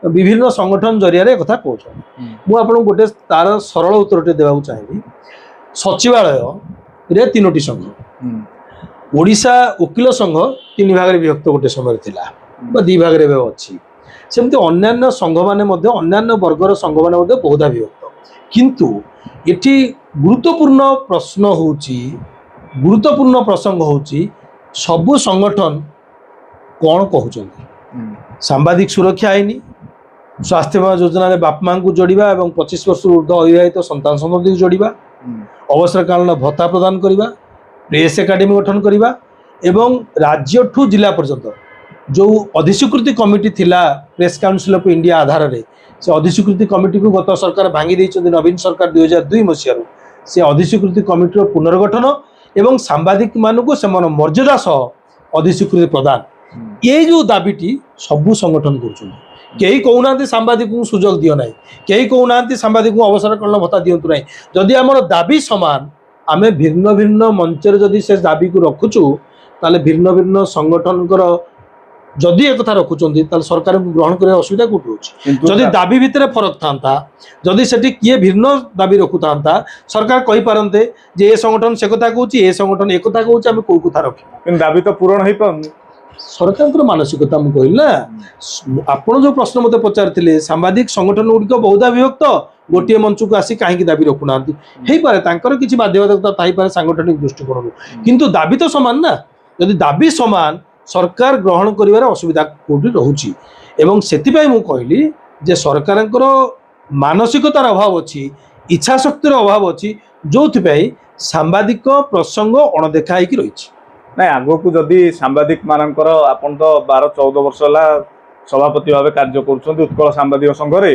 ବିଭିନ୍ନ ସଂଗଠନ ଜରିଆରେ କଥା କହୁଛନ୍ତି। ମୁଁ ଆପଣଙ୍କୁ ଗୋଟେ ତାର ସରଳ ଉତ୍ତରଟେ ଦେବାକୁ ଚାହିଁବି। ସଚିବାଳୟରେ 3ଟି ସଂଘ, ଓଡ଼ିଶା ଓକିଲ ସଂଘ 3 ଭାଗରେ ବିଭକ୍ତ ଗୋଟେ ସମୟରେ ଥିଲା ବା 2 ଭାଗରେ ଏବେ ଅଛି। ସେମିତି ଅନ୍ୟାନ୍ୟ ସଂଘମାନେ ମଧ୍ୟ ଅନ୍ୟାନ୍ୟ ବର୍ଗର ସଂଘମାନେ ମଧ୍ୟ ବହୁଧା ବିଭକ୍ତ। କିନ୍ତୁ ଏଠି ଗୁରୁତ୍ୱପୂର୍ଣ୍ଣ ପ୍ରସଙ୍ଗ ହେଉଛି ସବୁ ସଂଗଠନ କ'ଣ କହୁଛନ୍ତି। ସାମ୍ବାଦିକ ସୁରକ୍ଷା ଆଇନ, ସ୍ୱାସ୍ଥ୍ୟ ବୀମା ଯୋଜନାରେ ବାପା ମାଆଙ୍କୁ ଯୋଡ଼ିବା ଏବଂ 25 ବର୍ଷରୁ ଉର୍ଦ୍ଧ୍ୱ ଅବିବାହିତ ସନ୍ତାନ ସନ୍ତତିକୁ ଯୋଡ଼ିବା, ଅବସରକାଳୀନ ଭତ୍ତା ପ୍ରଦାନ କରିବା, ପ୍ରେସ୍ ଏକାଡେମୀ ଗଠନ କରିବା ଏବଂ ରାଜ୍ୟଠୁ ଜିଲ୍ଲା ପର୍ଯ୍ୟନ୍ତ ଯେଉଁ ଅଧିସ୍ୱୀକୃତି କମିଟି ଥିଲା ପ୍ରେସ୍ କାଉନସିଲ୍ ଅଫ୍ ଇଣ୍ଡିଆ ଆଧାରରେ, ସେ ଅଧିସ୍ୱୀକୃତି କମିଟିକୁ ଗତ ସରକାର ଭାଙ୍ଗି ଦେଇଛନ୍ତି। ନବୀନ ସରକାର 2002 ମସିହାରୁ ସେ ଅଧିସ୍ୱୀକୃତି କମିଟିର ପୁନର୍ଗଠନ ଏବଂ ସାମ୍ବାଦିକମାନଙ୍କୁ ସେମାନେ ମର୍ଯ୍ୟାଦା ସହ ଅଧିସ୍ୱୀକୃତି ପ୍ରଦାନ, ଏଇ ଯେଉଁ ଦାବିଟି ସବୁ ସଂଗଠନ କରୁଛନ୍ତି। କେହି କହୁନାହାନ୍ତି ସାମ୍ବାଦିକଙ୍କୁ ସୁଯୋଗ ଦିଅ ନାହିଁ, କେହି କହୁନାହାନ୍ତି ସାମ୍ବାଦିକଙ୍କୁ ଅବସରକାଳୀନ ଭତ୍ତା ଦିଅନ୍ତୁ ନାହିଁ। ଯଦି ଆମର ଦାବି ସମାନ, ଆମେ ଭିନ୍ନ ଭିନ୍ନ ମଞ୍ଚରେ ଯଦି ସେ ଦାବିକୁ ରଖୁଛୁ, ତାହେଲେ ଭିନ୍ନ ଭିନ୍ନ ସଂଗଠନଙ୍କର ଯଦି ଏକଥା ରଖୁଛନ୍ତି ତାହେଲେ ସରକାରଙ୍କୁ ଗ୍ରହଣ କରିବା ଅସୁବିଧା କୋଉଠି ହେଉଛି। ଯଦି ଦାବି ଭିତରେ ଫରକ ଥାନ୍ତା, ଯଦି ସେଠି କିଏ ଭିନ୍ନ ଦାବି ରଖୁଥାନ୍ତା, ସରକାର କହିପାରନ୍ତେ ଯେ ଏ ସଂଗଠନ ସେ କଥା କହୁଛି, ଏ ସଂଗଠନ ଏ କଥା କହୁଛି, ଆମେ କୋଉ କଥା ରଖିବୁ। କିନ୍ତୁ ଦାବି ତ ପୂରଣ ହେଇପାରୁନି। ସରକାରଙ୍କର ମାନସିକତା ମୁଁ କହିଲି ନା। ଆପଣ ଯେଉଁ ପ୍ରଶ୍ନ ମୋତେ ପଚାରିଥିଲେ, ସାମ୍ବାଦିକ ସଂଗଠନ ଗୁଡ଼ିକ ବହୁଧା ବିଭକ୍ତ, ଗୋଟିଏ ମଞ୍ଚକୁ ଆସି କାହିଁକି ଦାବି ରଖୁନାହାନ୍ତି? ହେଇପାରେ ତାଙ୍କର କିଛି ବାଧ୍ୟବାଧକତା ଥାଇପାରେ ସାଂଗଠନିକ ଦୃଷ୍ଟିକୋଣରୁ, କିନ୍ତୁ ଦାବି ତ ସମାନ ନା। ଯଦି ଦାବି ସମାନ, ସରକାର ଗ୍ରହଣ କରିବାର ଅସୁବିଧା କୋଉଠି ରହୁଛି। ଏବଂ ସେଥିପାଇଁ ମୁଁ କହିଲି ଯେ ସରକାରଙ୍କର ମାନସିକତାର ଅଭାବ ଅଛି, ଇଚ୍ଛା ଶକ୍ତିର ଅଭାବ ଅଛି, ଯେଉଁଥିପାଇଁ ସାମ୍ବାଦିକ ପ୍ରସଙ୍ଗ ଅଣଦେଖା ହେଇକି ରହିଛି। ନାଇଁ, ଆଗକୁ ଯଦି ସାମ୍ବାଦିକମାନଙ୍କର, ଆପଣ ତ 12-14 ବର୍ଷ ହେଲା ସଭାପତି ଭାବେ କାର୍ଯ୍ୟ କରୁଛନ୍ତି ଉତ୍କଳ ସାମ୍ବାଦିକ ସଂଘରେ,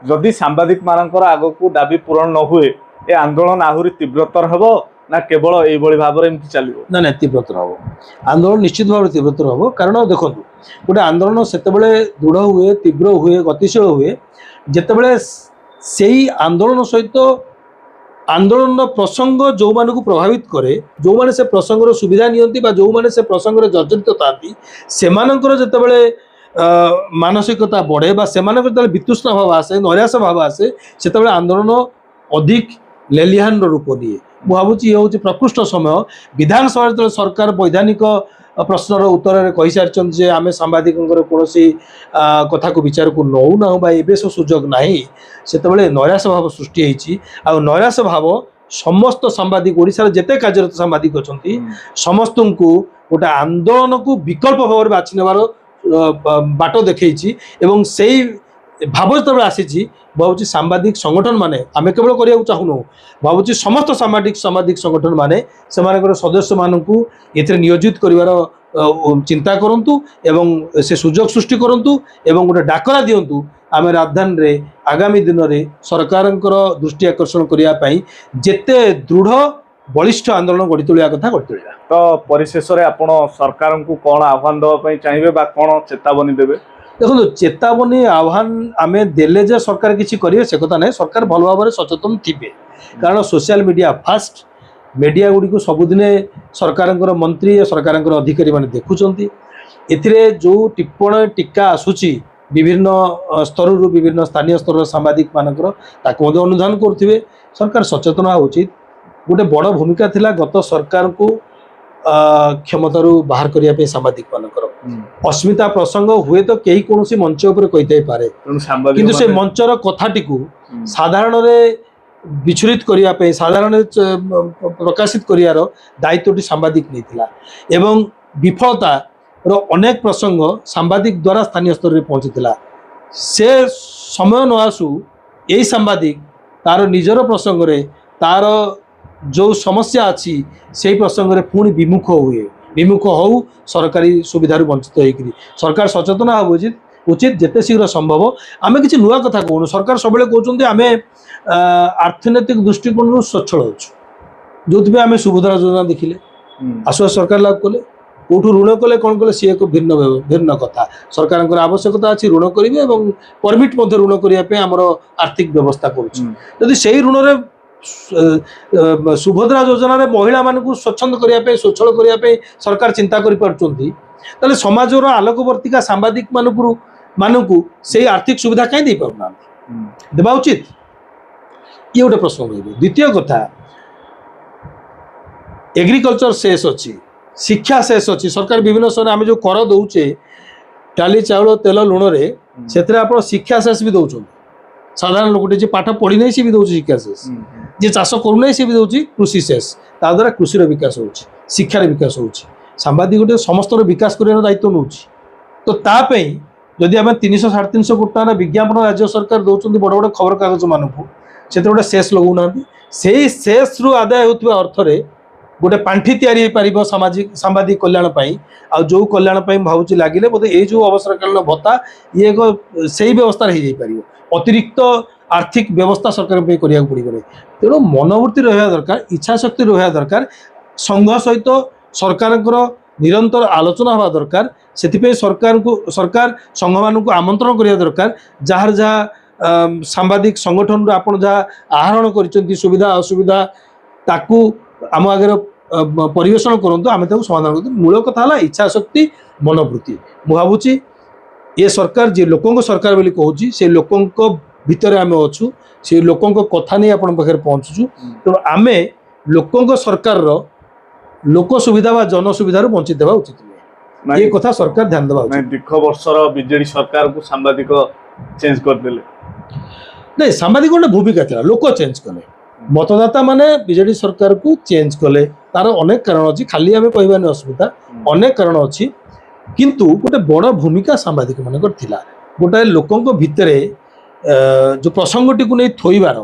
ଯଦି ସାମ୍ବାଦିକମାନଙ୍କର ଆଗକୁ ଦାବି ପୂରଣ ନ ହୁଏ, ଏ ଆନ୍ଦୋଳନ ଆହୁରି ତୀବ୍ରତର ହେବ ନା କେବଳ ଏଇଭଳି ଭାବରେ ଏମିତି ଚାଲିବ? ନା ନା, ତୀବ୍ରତର ହେବ। ଆନ୍ଦୋଳନ ନିଶ୍ଚିତ ଭାବରେ ତୀବ୍ରତର ହେବ। କାରଣ ଦେଖନ୍ତୁ, ଗୋଟେ ଆନ୍ଦୋଳନ ସେତେବେଳେ ଦୃଢ଼ ହୁଏ, ତୀବ୍ର ହୁଏ, ଗତିଶୀଳ ହୁଏ, ଯେତେବେଳେ ସେଇ ଆନ୍ଦୋଳନ ସହିତ ଆନ୍ଦୋଳନର ପ୍ରସଙ୍ଗ ଯେଉଁମାନଙ୍କୁ ପ୍ରଭାବିତ କରେ, ଯେଉଁମାନେ ସେ ପ୍ରସଙ୍ଗର ସୁବିଧା ନିଅନ୍ତି ବା ଯେଉଁମାନେ ସେ ପ୍ରସଙ୍ଗରେ ଜର୍ଜରିତ ଥାନ୍ତି, ସେମାନଙ୍କର ଯେତେବେଳେ ମାନସିକତା ବଢ଼େ ବା ସେମାନଙ୍କର ଯେତେବେଳେ ବିତୃଷ୍ଣା ଭାବ ଆସେ, ନୈରାଶ ଭାବ ଆସେ, ସେତେବେଳେ ଆନ୍ଦୋଳନ ଅଧିକ ଲେଲିହାନର ରୂପ ନିଏ। ମୁଁ ଭାବୁଛି ଇଏ ହେଉଛି ପ୍ରକୃଷ୍ଟ ସମୟ। ବିଧାନସଭାରେ ଯେତେବେଳେ ସରକାର ବୈଧାନିକ ପ୍ରଶ୍ନର ଉତ୍ତରରେ କହିସାରିଛନ୍ତି ଯେ ଆମେ ସାମ୍ବାଦିକଙ୍କର କୌଣସି କଥାକୁ ବିଚାରକୁ ନେଉନାହୁଁ ବା ଏବେ ସବୁ ସୁଯୋଗ ନାହିଁ, ସେତେବେଳେ ନୈରାଶ ଭାବ ସୃଷ୍ଟି ହେଇଛି। ଆଉ ନୈରାଶ ଭାବ ସମସ୍ତ ସାମ୍ବାଦିକ, ଓଡ଼ିଶାର ଯେତେ କାର୍ଯ୍ୟରତ ସାମ୍ବାଦିକ ଅଛନ୍ତି ସମସ୍ତଙ୍କୁ ଗୋଟେ ଆନ୍ଦୋଳନକୁ ବିକଳ୍ପ ଭାବରେ ବାଛି ନେବାର ବାଟ ଦେଖେଇଛି। ଏବଂ ସେଇ ଭାବ ଯେତେବେଳେ ଆସିଛି, ଭାବୁଛି ସାମ୍ବାଦିକ ସଂଗଠନ ମାନେ, ଆମେ କେବଳ କରିବାକୁ ଚାହୁଁନୁ, ଭାବୁଛି ସମସ୍ତ ସାମ୍ବାଦିକ ସଂଗଠନ ମାନେ ସେମାନଙ୍କର ସଦସ୍ୟମାନଙ୍କୁ ଏଥିରେ ନିୟୋଜିତ କରିବାର ଚିନ୍ତା କରନ୍ତୁ ଏବଂ ସେ ସୁଯୋଗ ସୃଷ୍ଟି କରନ୍ତୁ ଏବଂ ଗୋଟେ ଡାକରା ଦିଅନ୍ତୁ, ଆମେ ରାଜଧାନୀରେ ଆଗାମୀ ଦିନରେ ସରକାରଙ୍କର ଦୃଷ୍ଟି ଆକର୍ଷଣ କରିବା ପାଇଁ ଯେତେ ଦୃଢ଼ ବଳିଷ୍ଠ ଆନ୍ଦୋଳନ ଗଢ଼ି ତୋଳିବା କଥା ଗଢ଼ି ତୋଳିବା। ତ ପରିଶେଷରେ ଆପଣ ସରକାରଙ୍କୁ କ'ଣ ଆହ୍ୱାନ ଦେବା ପାଇଁ ଚାହିଁବେ ବା କ'ଣ ଚେତାବନୀ ଦେବେ? ଦେଖନ୍ତୁ, ଚେତାବନୀ ଆହ୍ୱାନ ଆମେ ଦେଲେ ଯେ ସରକାର କିଛି କରିବେ ସେ କଥା ନାହିଁ। ସରକାର ଭଲ ଭାବରେ ସଚେତନ ଥିବେ, କାରଣ ସୋସିଆଲ ମିଡ଼ିଆ ଫାଷ୍ଟ। ମିଡ଼ିଆ ଗୁଡ଼ିକୁ ସବୁଦିନେ ସରକାରଙ୍କର ମନ୍ତ୍ରୀ, ସରକାରଙ୍କର ଅଧିକାରୀମାନେ ଦେଖୁଛନ୍ତି। ଏଥିରେ ଯେଉଁ ଟିପ୍ପଣୀ ଟୀକା ଆସୁଛି विभिन्न स्तरରୁ विभिन्न स्थानीय स्तर सांबादिक मानकर ताको ମଧ୍ୟ ଅନୁଧ୍ୟାନ କରୁଥିବେ सरकार सचेतन हेबा उचित गोटे बड़ भूमिका थिला गत सरकार को क्षमतारू बाहर करिया पे सांबादिक मानकर अस्मिता प्रसंग हुए तो कई कोनोसी मंच ऊपर कहितै पारे किंतु से मंचर कथाटी को साधारण रे विचलित करिया पे साधारण प्रकाशित करियार दायित्वटी सांबादिक नैथिला एवं विफलता रो अनेक प्रसंग सांबादिक द्वारा स्थानीय स्तर रे पहुंचीथिला से समय न आसु एई सांबादिक तार निजर प्रसंग रे तार जो समस्या अच्छी से प्रसंग रे पुणी विमुख हो सरकारी सुविधार वंचित होकर सरकार सचेतन हेबा उचित उचित जिते शीघ्र संभव आम कि नुआ कथा कहूँ सरकार सब कहते आम आर्थिक दृष्टिकोण स्वच्छल अच्छु जो आम सुभद्रा योजना देखिले आसु सरकार लागू कले कौटू ऋण कले कौन कले सी एक भिन्न भिन्न कथा सरकार आवश्यकता अच्छी ऋण करेंगे परमिट ऋण करने आमर आर्थिक व्यवस्था करुँच से ऋण सुभद्रा योजना रे महिला मानक स्वच्छंद करने स्वच्छल करने सरकार चिंता कर समाजर आलोकवर्तिका सांबादिक मानक से आर्थिक सुविधा कहीं दे पारना देवा उचित ये गोटे प्रश्न रही द्वितीय कथा एग्रीकल्चर सेस अच्छी शिक्षा सेस अच्छी सरकार विभिन्न समय आम जो कर दौचे डाली चाउल तेल लुण रे से शिक्षा सेस भी दौरान साधारण लोकटे जी पाठ पढ़ी नहीं सी भी दौर शिक्षा सेस जी चाष करूना सी भी दौर कृषि सेस ता द्वारा कृषि विकास हो शिक्षार विकास हो सांबादिक गोटे समस्त विकास कर दायित्व नौ तो तापी जदि आम 300 350 कोटी टका विज्ञापन राज्य सरकार दौरान बड़ बड़ खबर कागज मानक से गोटे सेस लगौना से सेस रु आदाय होता अर्थ गोटे पांठि तैयारी पार सामाजिक सांबादिक कल्याण आ जो कल्याण भावुँ लगे बोधे ये जो अवसरकालीन भत्ता ये एक से व्यवस्था हो जापर अतिरिक्त आर्थिक व्यवस्था सरकार करा पड़े तेणु मनोवृत्ति रहा दरकार इच्छा शक्ति रहा दरकार संघ सहित सरकार निरंतर आलोचना हवा दरकार से सरकार संघ मान आमंत्रण करा दरकार जार जहाँ सांबादिक संगठन आप आहरण कर सुविधा असुविधा ताकू आम आगे परिवेशन करूँ आम समाधान कर मूल कथा है इच्छा शक्ति मनोवृत्ति मु भावुँ ये सरकार जे लोकों सरकार बोली कहूँ से लोकों भितर आम अच्छू से लोकों कथा नहीं आपण पाखे पहुँचुचु तेणु आम लोकों सरकार लोक सुविधा व जन सुविधार वंचित देवा उचित नहीं ये कथा सरकार ध्यान देवा उचित दीर्घ वर्षर बीजेडी सरकार को सांबादिक चेंज करदेले नहीं सांबादिक गोटे भूमिका था लोक चेंज कले मतदाता माने बीजेडी सरकार को चेंज कले तार अनेक कारण अच्छी खाली आम कहबानी असुविधा अनेक कारण अच्छी किंतु गोटे बड़ भूमिका सांबादिक मानकर थिला गोटे लोकों भितर जो प्रसंगटी को नहीं थोइबार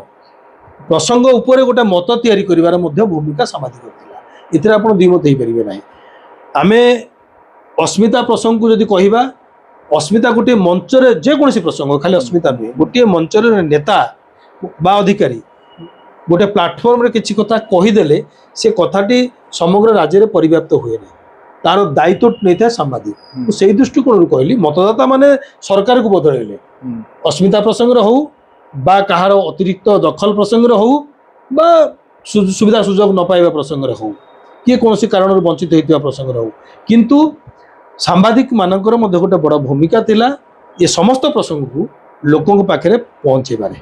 प्रसंग उपरे गोटे मत तैयारी करिवार मध्य भूमिका सांबादिक थिला इतने आप द्विमत हो पारे ना आम अस्मिता प्रसंग को जदि कहवा अस्मिता गोटे मंचर जेकोसी प्रसंग खाली अस्मिता नुहे गोटे मंचर नेता बा अधिकारी गोटे प्लाटफर्म रे किसी कथा कहीदेले से कथाटी समग्र राज्य में परिव्याप्त हुए ना तार दायित्व नहीं था सांबादिक तो से दृष्टिकोण कहली मतदाता माने सरकार को बदलैले अस्मिता प्रसंग हो बा कहार अतिरिक्त दखल प्रसंग हो बा सुविधा सुजोग न पाइबा प्रसंग हो किए कौन कारण वंचित होता प्रसंग हो किंतु सांबादिक मानकर मध्य गोटे बड़ भूमिका थिला ये समस्त प्रसंग को लोकों पाखे पहुँचेबारे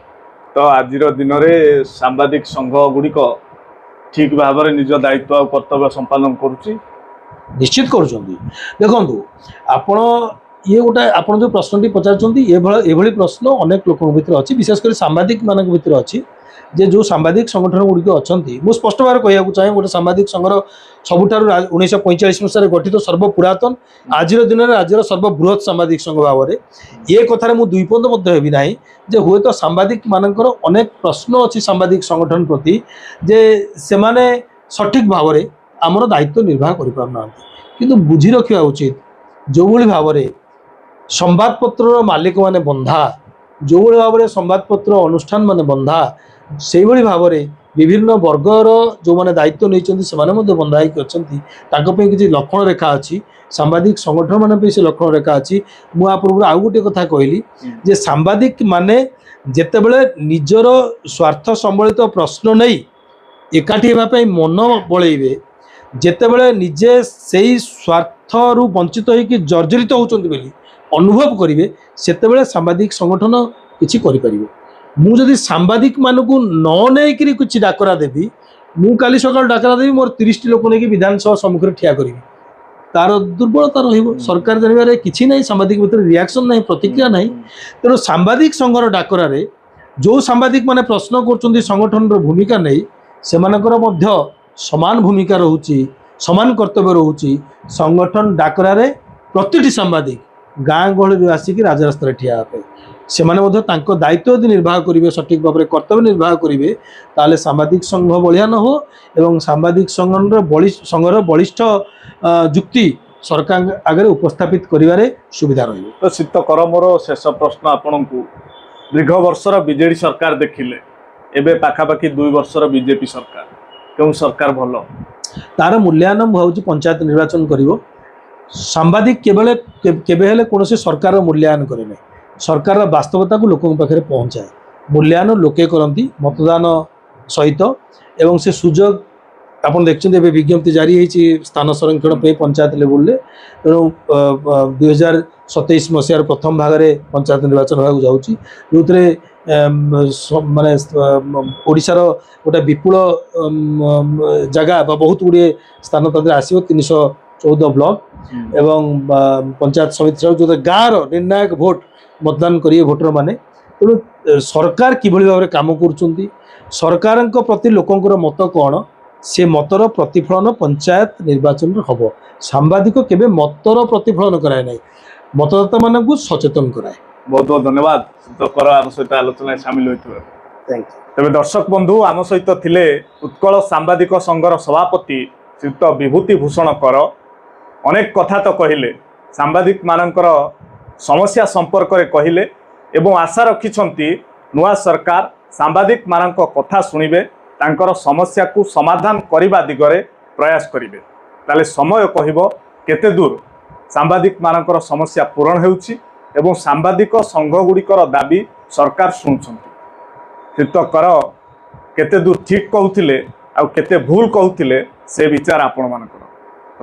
तो आज दिन में सांबादिक संघ गुड़िक ठीक भाव में निज दायित्व और कर्तव्य संपादन करुच्ची निश्चित कर देखु आपण ये गोटे आप जो प्रश्न पचार प्रश्न अनेक लोक भीतर अच्छी विशेषकर सांबादिक मान भीतर अच्छी जे जो सांबादिक संगठन गुड़िक अच्छा मुझे स्पष्ट भाव कहूँ चाहे गोटे सांबादिक संघर सबुठार 1945 मसीह गठित सर्वपुरातन आज दिन में राज्यर सर्वबृहत सांबादिक संघ भाव में ये कथार मुझे दुईपद हेबी ना जे हुए तो सांबादिक मानकर अनेक प्रश्न अच्छी सांबादिक संगठन प्रति जे से माने सठिक भाव में आमर दायित्व निर्वाह करना किंतु बुझी रखा उचित जो भाव में संवादपत्र मालिक माने बंधा जो भाव में संवादपत्र अनुष्ठान माने बंधा से भाव में विभिन्न वर्गर जो मैंने दायित्व नहीं से बंधा अच्छा किसी लक्षण रेखा अच्छी सांबादिक संगठन मान से लक्षण रेखा अच्छी मुझे पूर्व आउ गोटे कथा कहली जे सांबादिक माने जेतेबेले निजर स्वार्थ संबलित प्रश्न नहीं एकाठी होगापी मन बलैबे जेतेबेले निजे से स्वार्थ रु वंचित होकर जर्जरित होती ଅନୁଭବ କରିବେ ସେତେବେଳେ ସାମ୍ବାଦିକ ସଂଗଠନ କିଛି କରିପାରିବ। ମୁଁ ଯଦି ସାମ୍ବାଦିକମାନଙ୍କୁ ନ ନେଇକରି କିଛି ଡାକରା ଦେବି, ମୁଁ କାଲି ସକାଳୁ ଡାକରା ଦେବି ମୋର 30ଟି ଲୋକ ନେଇକି ବିଧାନସଭା ସମ୍ମୁଖରେ ଠିଆ କରିବି, ତାର ଦୁର୍ବଳତା ରହିବ। ସରକାର ଜାଣିବାରେ କିଛି ନାହିଁ, ସାମ୍ବାଦିକ ଭିତରେ ରିଆକ୍ସନ୍ ନାହିଁ, ପ୍ରତିକ୍ରିୟା ନାହିଁ। ତେଣୁ ସାମ୍ବାଦିକ ସଂଘର ଡାକରାରେ ଯେଉଁ ସାମ୍ବାଦିକମାନେ ପ୍ରଶ୍ନ କରୁଛନ୍ତି ସଂଗଠନର ଭୂମିକା ନେଇ, ସେମାନଙ୍କର ମଧ୍ୟ ସମାନ ଭୂମିକା ରହୁଛି, ସମାନ କର୍ତ୍ତବ୍ୟ ରହୁଛି। ସଂଗଠନ ଡାକରାରେ ପ୍ରତିଟି ସାମ୍ବାଦିକ ଗାଁ ଗହଳିରୁ ଆସିକି ରାଜରାସ୍ତାରେ ଠିଆ ହେବେ। ସେମାନେ ମଧ୍ୟ ତାଙ୍କ ଦାୟିତ୍ୱ ଯଦି ନିର୍ବାହ କରିବେ, ସଠିକ୍ ଭାବରେ କର୍ତ୍ତବ୍ୟ ନିର୍ବାହ କରିବେ, ତାହେଲେ ସାମ୍ବାଦିକ ସଂଘ ବଳିୟାନ ହେବ ଏବଂ ସାମ୍ବାଦିକ ସଂଘର ବଳିଷ୍ଠ ଯୁକ୍ତି ସରକାର ଆଗରେ ଉପସ୍ଥାପିତ କରିବାରେ ସୁବିଧା ରହିବ। ତ ଶୀତ କର ମୋର ଶେଷ ପ୍ରଶ୍ନ ଆପଣଙ୍କୁ, ଦୀର୍ଘ ବର୍ଷର ବିଜେଡି ସରକାର ଦେଖିଲେ, ଏବେ ପାଖାପାଖି 2 ବର୍ଷର ବିଜେପି ସରକାର, କେଉଁ ସରକାର ଭଲ? ତାର ମୂଲ୍ୟାୟନ ମୁଁ ଭାବୁଛି ପଞ୍ଚାୟତ ନିର୍ବାଚନ କରିବ। ସାମ୍ବାଦିକ କେବେ ହେଲେ କୌଣସି ସରକାରର ମୂଲ୍ୟାୟନ କରେ ନାହିଁ, ସରକାରର ବାସ୍ତବତାକୁ ଲୋକଙ୍କ ପାଖରେ ପହଞ୍ଚାଏ। ମୂଲ୍ୟାୟନ ଲୋକେ କରନ୍ତି ମତଦାନ ସହିତ, ଏବଂ ସେ ସୁଯୋଗ ଆପଣ ଦେଖିଛନ୍ତି ଏବେ ବିଜ୍ଞପ୍ତି ଜାରି ହେଇଛି ସ୍ଥାନ ସଂରକ୍ଷଣ ପାଇଁ ପଞ୍ଚାୟତ ଲେବୁଲରେ। ତେଣୁ 2027 ମସିହାର ପ୍ରଥମ ଭାଗରେ ପଞ୍ଚାୟତ ନିର୍ବାଚନ ହେବାକୁ ଯାଉଛି, ଯେଉଁଥିରେ ମାନେ ଓଡ଼ିଶାର ଗୋଟେ ବିପୁଳ ଜାଗା ବା ବହୁତ ଗୁଡ଼ିଏ ସ୍ଥାନ ତାଦେହରେ ଆସିବ, 314 ବ୍ଲକ ଏବଂ ପଞ୍ଚାୟତ ସମିତି ଯେଉଁଥିରେ ଗାଁର ନିର୍ଣ୍ଣାୟକ ଭୋଟ ମତଦାନ କରିବେ ଭୋଟରମାନେ। ତେଣୁ ସରକାର କିଭଳି ଭାବରେ କାମ କରୁଛନ୍ତି, ସରକାରଙ୍କ ପ୍ରତି ଲୋକଙ୍କର ମତ କ'ଣ, ସେ ମତର ପ୍ରତିଫଳନ ପଞ୍ଚାୟତ ନିର୍ବାଚନରେ ହେବ। ସାମ୍ବାଦିକ କେବେ ମତର ପ୍ରତିଫଳନ କରାଏ ନାହିଁ, ମତଦାତାମାନଙ୍କୁ ସଚେତନ କରାଏ। ବହୁତ ବହୁତ ଧନ୍ୟବାଦ ଶୀତ କର ଆମ ସହିତ ଆଲୋଚନାରେ ସାମିଲ ହୋଇଥିବାରୁ। Thank you. ତେବେ ଦର୍ଶକ ବନ୍ଧୁ, ଆମ ସହିତ ଥିଲେ ଉତ୍କଳ ସାମ୍ବାଦିକ ସଂଘର ସଭାପତି ଶ୍ରୀଯୁକ୍ତ ବିଭୂତି ଭୂଷଣ କର। ଅନେକ କଥା ତ କହିଲେ, ସାମ୍ବାଦିକମାନଙ୍କର ସମସ୍ୟା ସମ୍ପର୍କରେ କହିଲେ ଏବଂ ଆଶା ରଖିଛନ୍ତି ନୂଆ ସରକାର ସାମ୍ବାଦିକମାନଙ୍କ କଥା ଶୁଣିବେ, ତାଙ୍କର ସମସ୍ୟାକୁ ସମାଧାନ କରିବା ଦିଗରେ ପ୍ରୟାସ କରିବେ। ତାହେଲେ ସମୟ କହିବ କେତେ ଦୂର ସାମ୍ବାଦିକମାନଙ୍କର ସମସ୍ୟା ପୂରଣ ହେଉଛି ଏବଂ ସାମ୍ବାଦିକ ସଂଘଗୁଡ଼ିକର ଦାବି ସରକାର ଶୁଣୁଛନ୍ତି। ଶୀତ କର କେତେ ଦୂର ଠିକ୍ କହୁଥିଲେ ଆଉ କେତେ ଭୁଲ କହୁଥିଲେ, ସେ ବିଚାର ଆପଣମାନଙ୍କର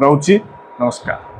ରହୁଛି। ନମସ୍କାର।